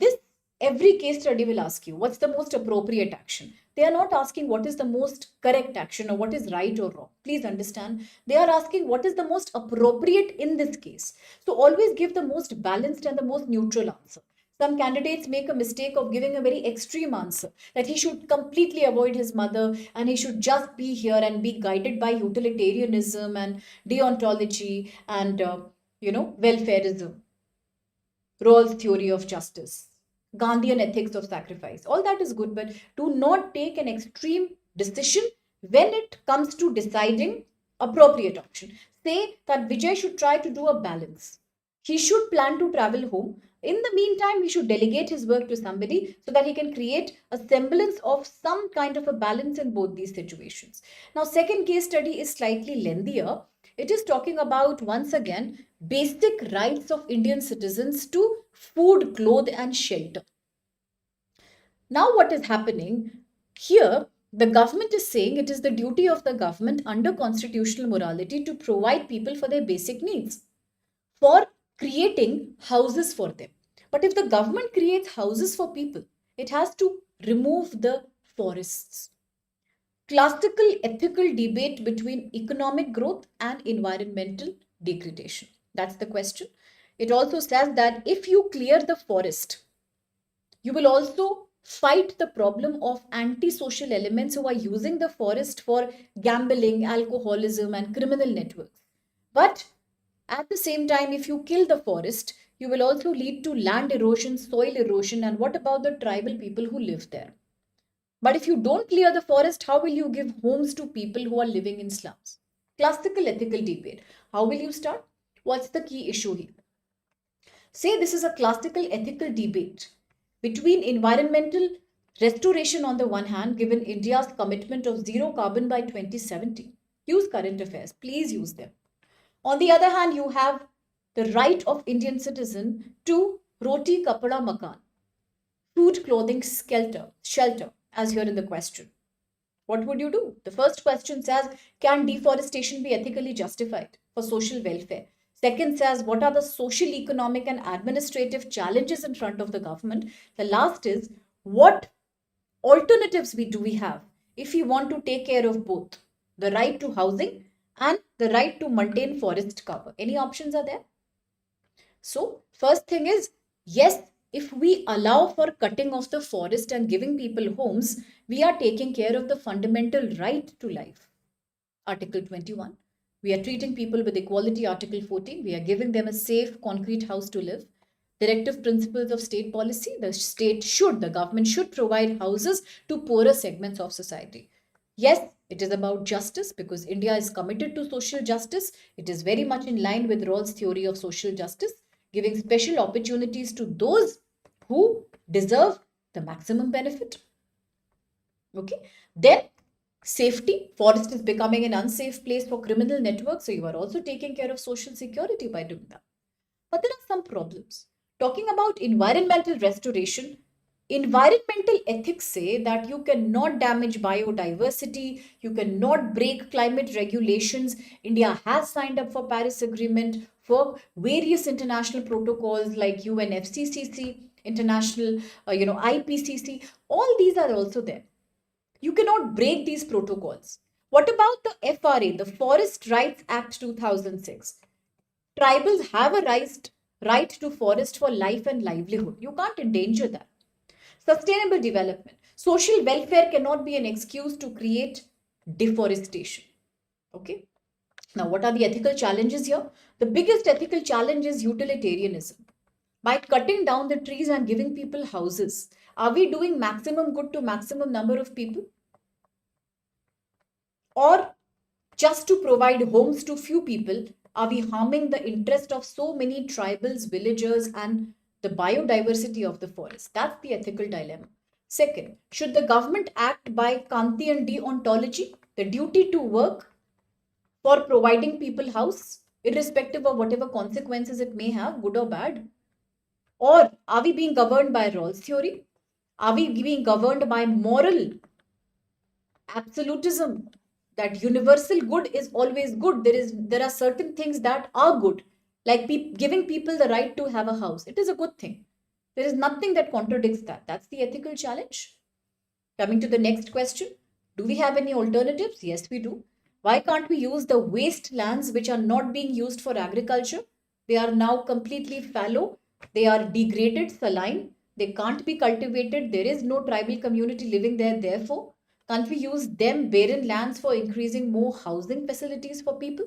every case study will ask you, what's the most appropriate action? They are not asking what is the most correct action or what is right or wrong. Please understand, they are asking what is the most appropriate in this case. So always give the most balanced and the most neutral answer. Some candidates make a mistake of giving a very extreme answer, that he should completely avoid his mother and he should just be here and be guided by utilitarianism and deontology and, welfareism. Rawls' theory of justice, Gandhian ethics of sacrifice. All that is good, but do not take an extreme decision when it comes to deciding appropriate option. Say that Vijay should try to do a balance. He should plan to travel home. In the meantime, he should delegate his work to somebody so that he can create a semblance of some kind of a balance in both these situations. Now, second case study is slightly lengthier. It is talking about, once again, basic rights of Indian citizens to food, clothes, and shelter. Now, what is happening here? The government is saying it is the duty of the government under constitutional morality to provide people for their basic needs, for creating houses for them. But if the government creates houses for people, it has to remove the forests. Classical ethical debate between economic growth and environmental degradation. That's the question. It also says that if you clear the forest, you will also fight the problem of antisocial elements who are using the forest for gambling, alcoholism, and criminal networks. But at the same time, if you kill the forest, you will also lead to land erosion, soil erosion, and what about the tribal people who live there? But if you don't clear the forest, how will you give homes to people who are living in slums? Classical ethical debate. How will you start? What's the key issue here? Say this is a classical ethical debate between environmental restoration on the one hand, given India's commitment of zero carbon by 2070. Use current affairs, please use them. On the other hand, you have the right of Indian citizen to roti, kapda, makan, food, clothing, shelter, as here in the question. What would you do? The first question says, can deforestation be ethically justified for social welfare? Second says, what are the social, economic, and administrative challenges in front of the government? The last is, what alternatives do we have if we want to take care of both the right to housing and the right to maintain forest cover? Any options are there? So, first thing is, yes, if we allow for cutting of the forest and giving people homes, we are taking care of the fundamental right to life. Article 21. We are treating people with equality. Article 14. We are giving them a safe, concrete house to live. Directive principles of state policy. The government should provide houses to poorer segments of society. Yes, it is about justice because India is committed to social justice. It is very much in line with Rawls' theory of social justice, giving special opportunities to those who deserve the maximum benefit. Okay. Then safety. Forest is becoming an unsafe place for criminal networks. So you are also taking care of social security by doing that. But there are some problems. Talking about environmental restoration, environmental ethics say that you cannot damage biodiversity, you cannot break climate regulations. India has signed up for Paris Agreement, for various international protocols like UNFCCC, international, IPCC. All these are also there. You cannot break these protocols. What about the FRA, the Forest Rights Act 2006? Tribals have a right to forest for life and livelihood. You can't endanger that. Sustainable development. Social welfare cannot be an excuse to create deforestation. Okay. Now, what are the ethical challenges here? The biggest ethical challenge is utilitarianism. By cutting down the trees and giving people houses, are we doing maximum good to maximum number of people? Or just to provide homes to few people, are we harming the interest of so many tribals, villagers, and the biodiversity of the forest? That's the ethical dilemma. Second, should the government act by Kantian deontology, the duty to work for providing people house, irrespective of whatever consequences it may have, good or bad? Or are we being governed by Rawls theory? Are we being governed by moral absolutism, that universal good is always good? There are certain things that are good, like giving people the right to have a house. It is a good thing. There is nothing that contradicts that. That's the ethical challenge. Coming to the next question, do we have any alternatives? Yes, we do. Why can't we use the wastelands which are not being used for agriculture? They are now completely fallow. They are degraded, saline. They can't be cultivated. There is no tribal community living there. Therefore, can't we use them barren lands for increasing more housing facilities for people?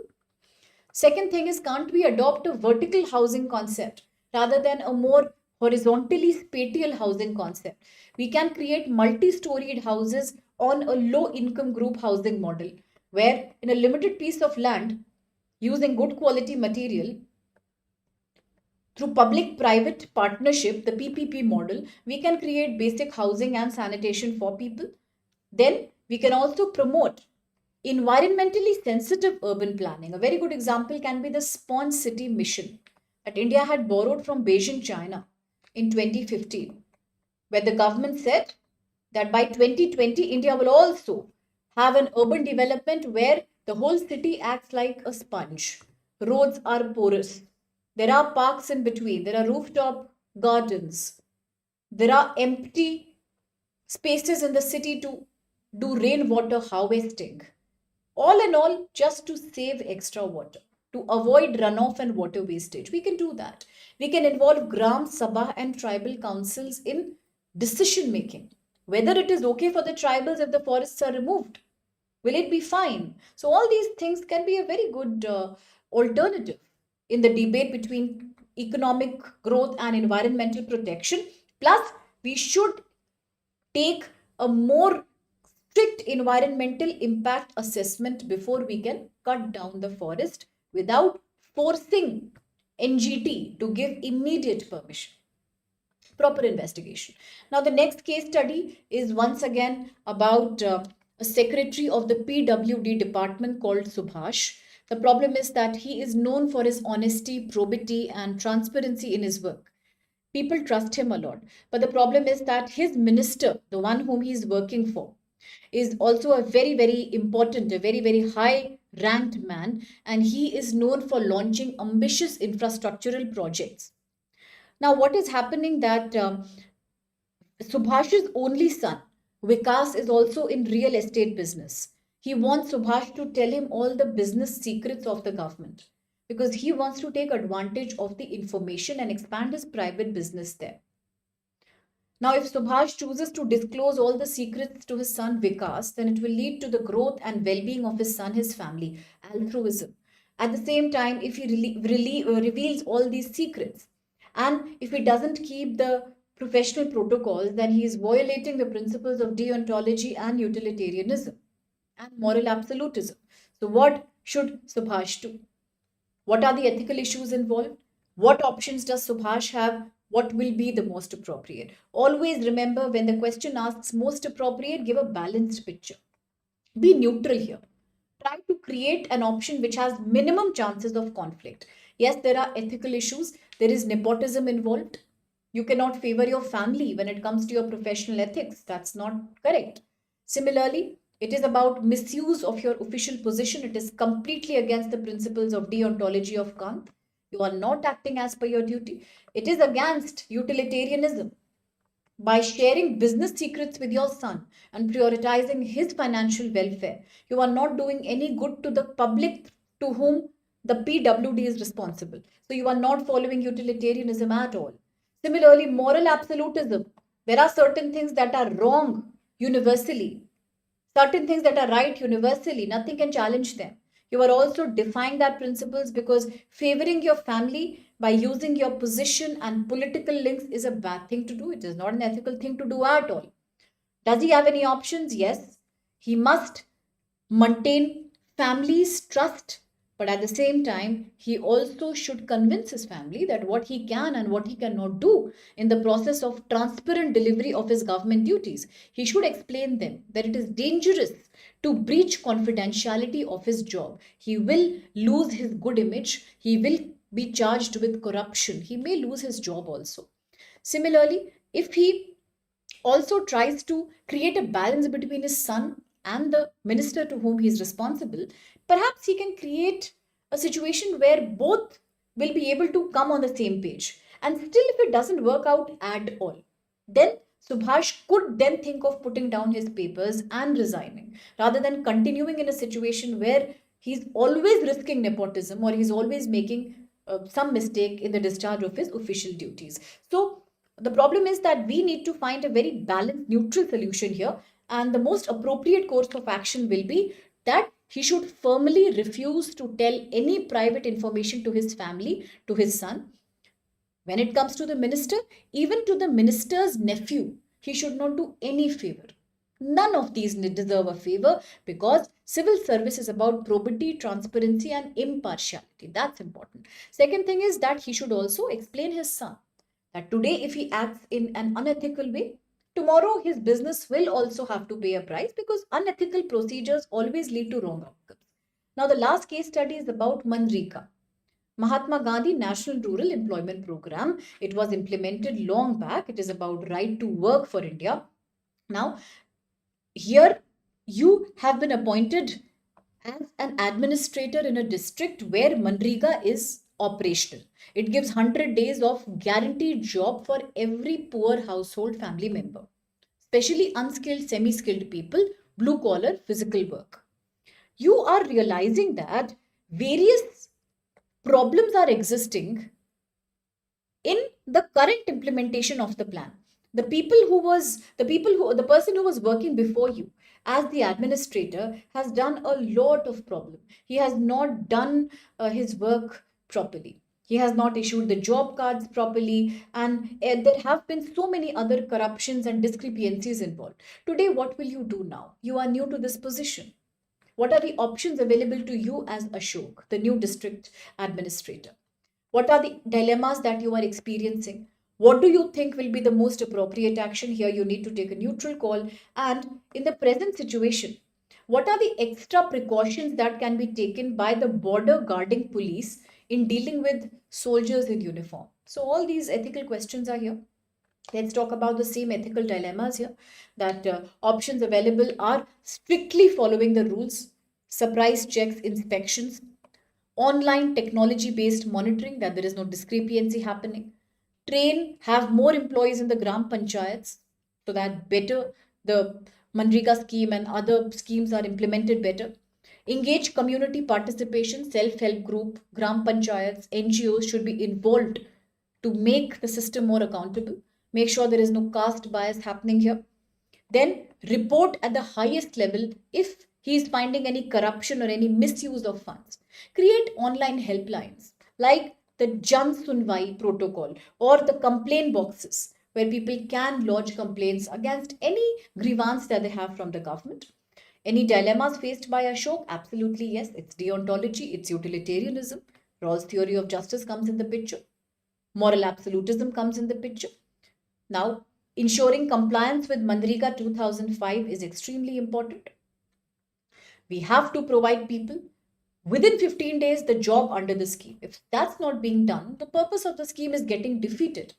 Second thing is, can't we adopt a vertical housing concept rather than a more horizontally spatial housing concept? We can create multi-storied houses on a low income group housing model, where in a limited piece of land, using good quality material, through public private partnership, the PPP model, we can create basic housing and sanitation for people. Then we can also promote environmentally sensitive urban planning. A very good example can be the Sponge City mission that India had borrowed from Beijing, China in 2015, where the government said that by 2020, India will also have an urban development where the whole city acts like a sponge. Roads are porous. There are parks in between. There are rooftop gardens. There are empty spaces in the city to do rainwater harvesting. All in all, just to save extra water, to avoid runoff and water wastage. We can do that. We can involve Gram Sabha and tribal councils in decision making. Whether it is okay for the tribals if the forests are removed. Will it be fine? So all these things can be a very good alternative in the debate between economic growth and environmental protection. Plus, we should take a more strict environmental impact assessment before we can cut down the forest without forcing NGT to give immediate permission. Proper investigation. Now, the next case study is once again about a secretary of the PWD department called Subhash. The problem is that he is known for his honesty, probity, and transparency in his work. People trust him a lot. But the problem is that his minister, the one whom he is working for, is also a very, very important, a very, very high ranked man, and he is known for launching ambitious infrastructural projects. Now, what is happening that Subhash's only son, Vikas, is also in real estate business. He wants Subhash to tell him all the business secrets of the government because he wants to take advantage of the information and expand his private business there. Now, if Subhash chooses to disclose all the secrets to his son Vikas, then it will lead to the growth and well being of his son, his family, altruism. At the same time, if he reveals all these secrets, and if he doesn't keep the professional protocols, then he is violating the principles of deontology and utilitarianism and moral absolutism. So, what should Subhash do? What are the ethical issues involved? What options does Subhash have? What will be the most appropriate? Always remember, when the question asks most appropriate, give a balanced picture. Be neutral here. Try to create an option which has minimum chances of conflict. Yes, there are ethical issues. There is nepotism involved. You cannot favor your family when it comes to your professional ethics. That's not correct. Similarly, it is about misuse of your official position. It is completely against the principles of deontology of Kant. You are not acting as per your duty. It is against utilitarianism. By sharing business secrets with your son and prioritizing his financial welfare, you are not doing any good to the public to whom the PWD is responsible. So you are not following utilitarianism at all. Similarly, moral absolutism. There are certain things that are wrong universally, certain things that are right universally. Nothing can challenge them. You are also defying that principles because favoring your family by using your position and political links is a bad thing to do. It is not an ethical thing to do at all. Does he have any options? Yes. He must maintain family's trust, but at the same time, he also should convince his family that what he can and what he cannot do in the process of transparent delivery of his government duties. He should explain them that it is dangerous to breach confidentiality of his job. He will lose his good image. He will be charged with corruption. He may lose his job also. Similarly, if he also tries to create a balance between his son and the minister to whom he is responsible, perhaps he can create a situation where both will be able to come on the same page. And still, if it doesn't work out at all, then Subhash could then think of putting down his papers and resigning rather than continuing in a situation where he's always risking nepotism or he's always making some mistake in the discharge of his official duties. So, the problem is that we need to find a very balanced, neutral solution here. And the most appropriate course of action will be that he should firmly refuse to tell any private information to his family, to his son. When it comes to the minister, even to the minister's nephew, he should not do any favor. None of these deserve a favor because civil service is about probity, transparency, and impartiality. That's important. Second thing is that he should also explain his son that today, if he acts in an unethical way, tomorrow his business will also have to pay a price because unethical procedures always lead to wrong outcomes. Now, the last case study is about Manrika, Mahatma Gandhi National Rural Employment Program. It was implemented long back. It is about right to work for India. Now, here you have been appointed as an administrator in a district where Manrega is operational. It gives 100 days of guaranteed job for every poor household family member, especially unskilled, semi-skilled people, blue collar, physical work. You are realizing that various problems are existing in the current implementation of the plan. The person who was working before you as the administrator has done a lot of problem. He has not done his work properly. He has not issued the job cards properly, and there have been so many other corruptions and discrepancies involved. Today, what will you do now? You are new to this position. What are the options available to you as Ashok, the new district administrator? What are the dilemmas that you are experiencing? What do you think will be the most appropriate action? Here, you need to take a neutral call. And in the present situation, what are the extra precautions that can be taken by the border guarding police in dealing with soldiers in uniform? So, all these ethical questions are here. Let's talk about the same ethical dilemmas here. That options available are strictly following the rules, surprise checks, inspections, online technology based monitoring, that there is no discrepancy happening, have more employees in the gram panchayats so that better the Manrega scheme and other schemes are implemented better. Engage community participation, self-help group, gram panchayats, NGOs should be involved to make the system more accountable. Make sure there is no caste bias happening here. Then report at the highest level if he is finding any corruption or any misuse of funds. Create online helplines like the Jan Sunwai protocol or the complaint boxes where people can lodge complaints against any grievance that they have from the government. Any dilemmas faced by Ashok? Absolutely yes. It's deontology, it's utilitarianism. Rawls' theory of justice comes in the picture. Moral absolutism comes in the picture. Now, ensuring compliance with Manrega 2005 is extremely important. We have to provide people within 15 days the job under the scheme. If that's not being done, the purpose of the scheme is getting defeated.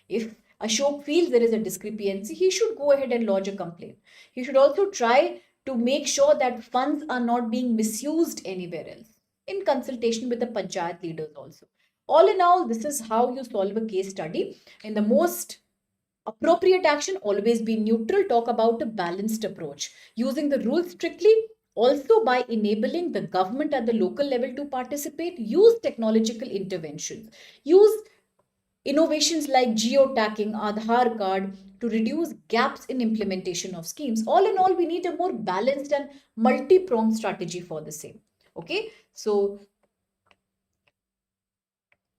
If Ashok feels there is a discrepancy, he should go ahead and lodge a complaint. He should also try to make sure that funds are not being misused anywhere else, in consultation with the panchayat leaders also. All in all, this is how you solve a case study. In the most appropriate action, always be neutral, talk about a balanced approach. Using the rules strictly, also by enabling the government at the local level to participate, use technological interventions, use innovations like geotagging, Aadhaar card to reduce gaps in implementation of schemes. All in all, we need a more balanced and multi-pronged strategy for the same. Okay, so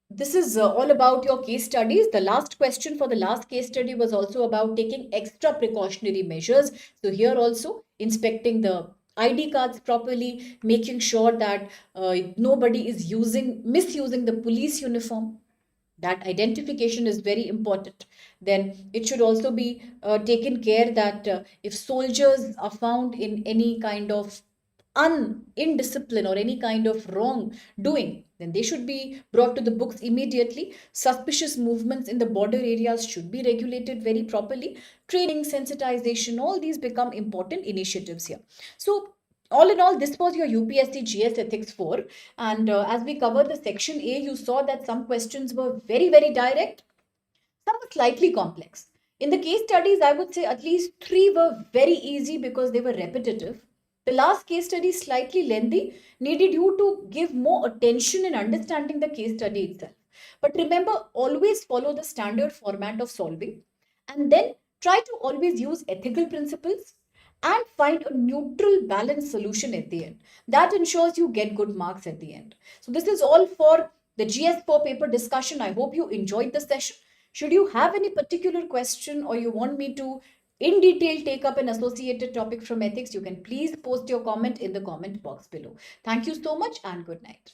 this is all about your case studies. The last question for the last case study was also about taking extra precautionary measures. So here also inspecting the ID cards properly, making sure that nobody is misusing the police uniform. That identification is very important. Then it should also be taken care that if soldiers are found in any kind of indiscipline or any kind of wrong doing, then they should be brought to the books immediately. Suspicious movements in the border areas should be regulated very properly. Training, sensitization, all these become important initiatives here. So all in all, this was your UPSC GS Ethics 4. And as we covered the section A, you saw that some questions were very, very direct, some were slightly complex. In the case studies, I would say at least three were very easy because they were repetitive. The last case study, slightly lengthy, needed you to give more attention in understanding the case study itself. But remember, always follow the standard format of solving, and then try to always use ethical principles and find a neutral, balanced solution at the end. That ensures you get good marks at the end. So, this is all for the GS4 paper discussion. I hope you enjoyed the session. Should you have any particular question or you want me to in detail take up an associated topic from ethics, you can please post your comment in the comment box below. Thank you so much and good night.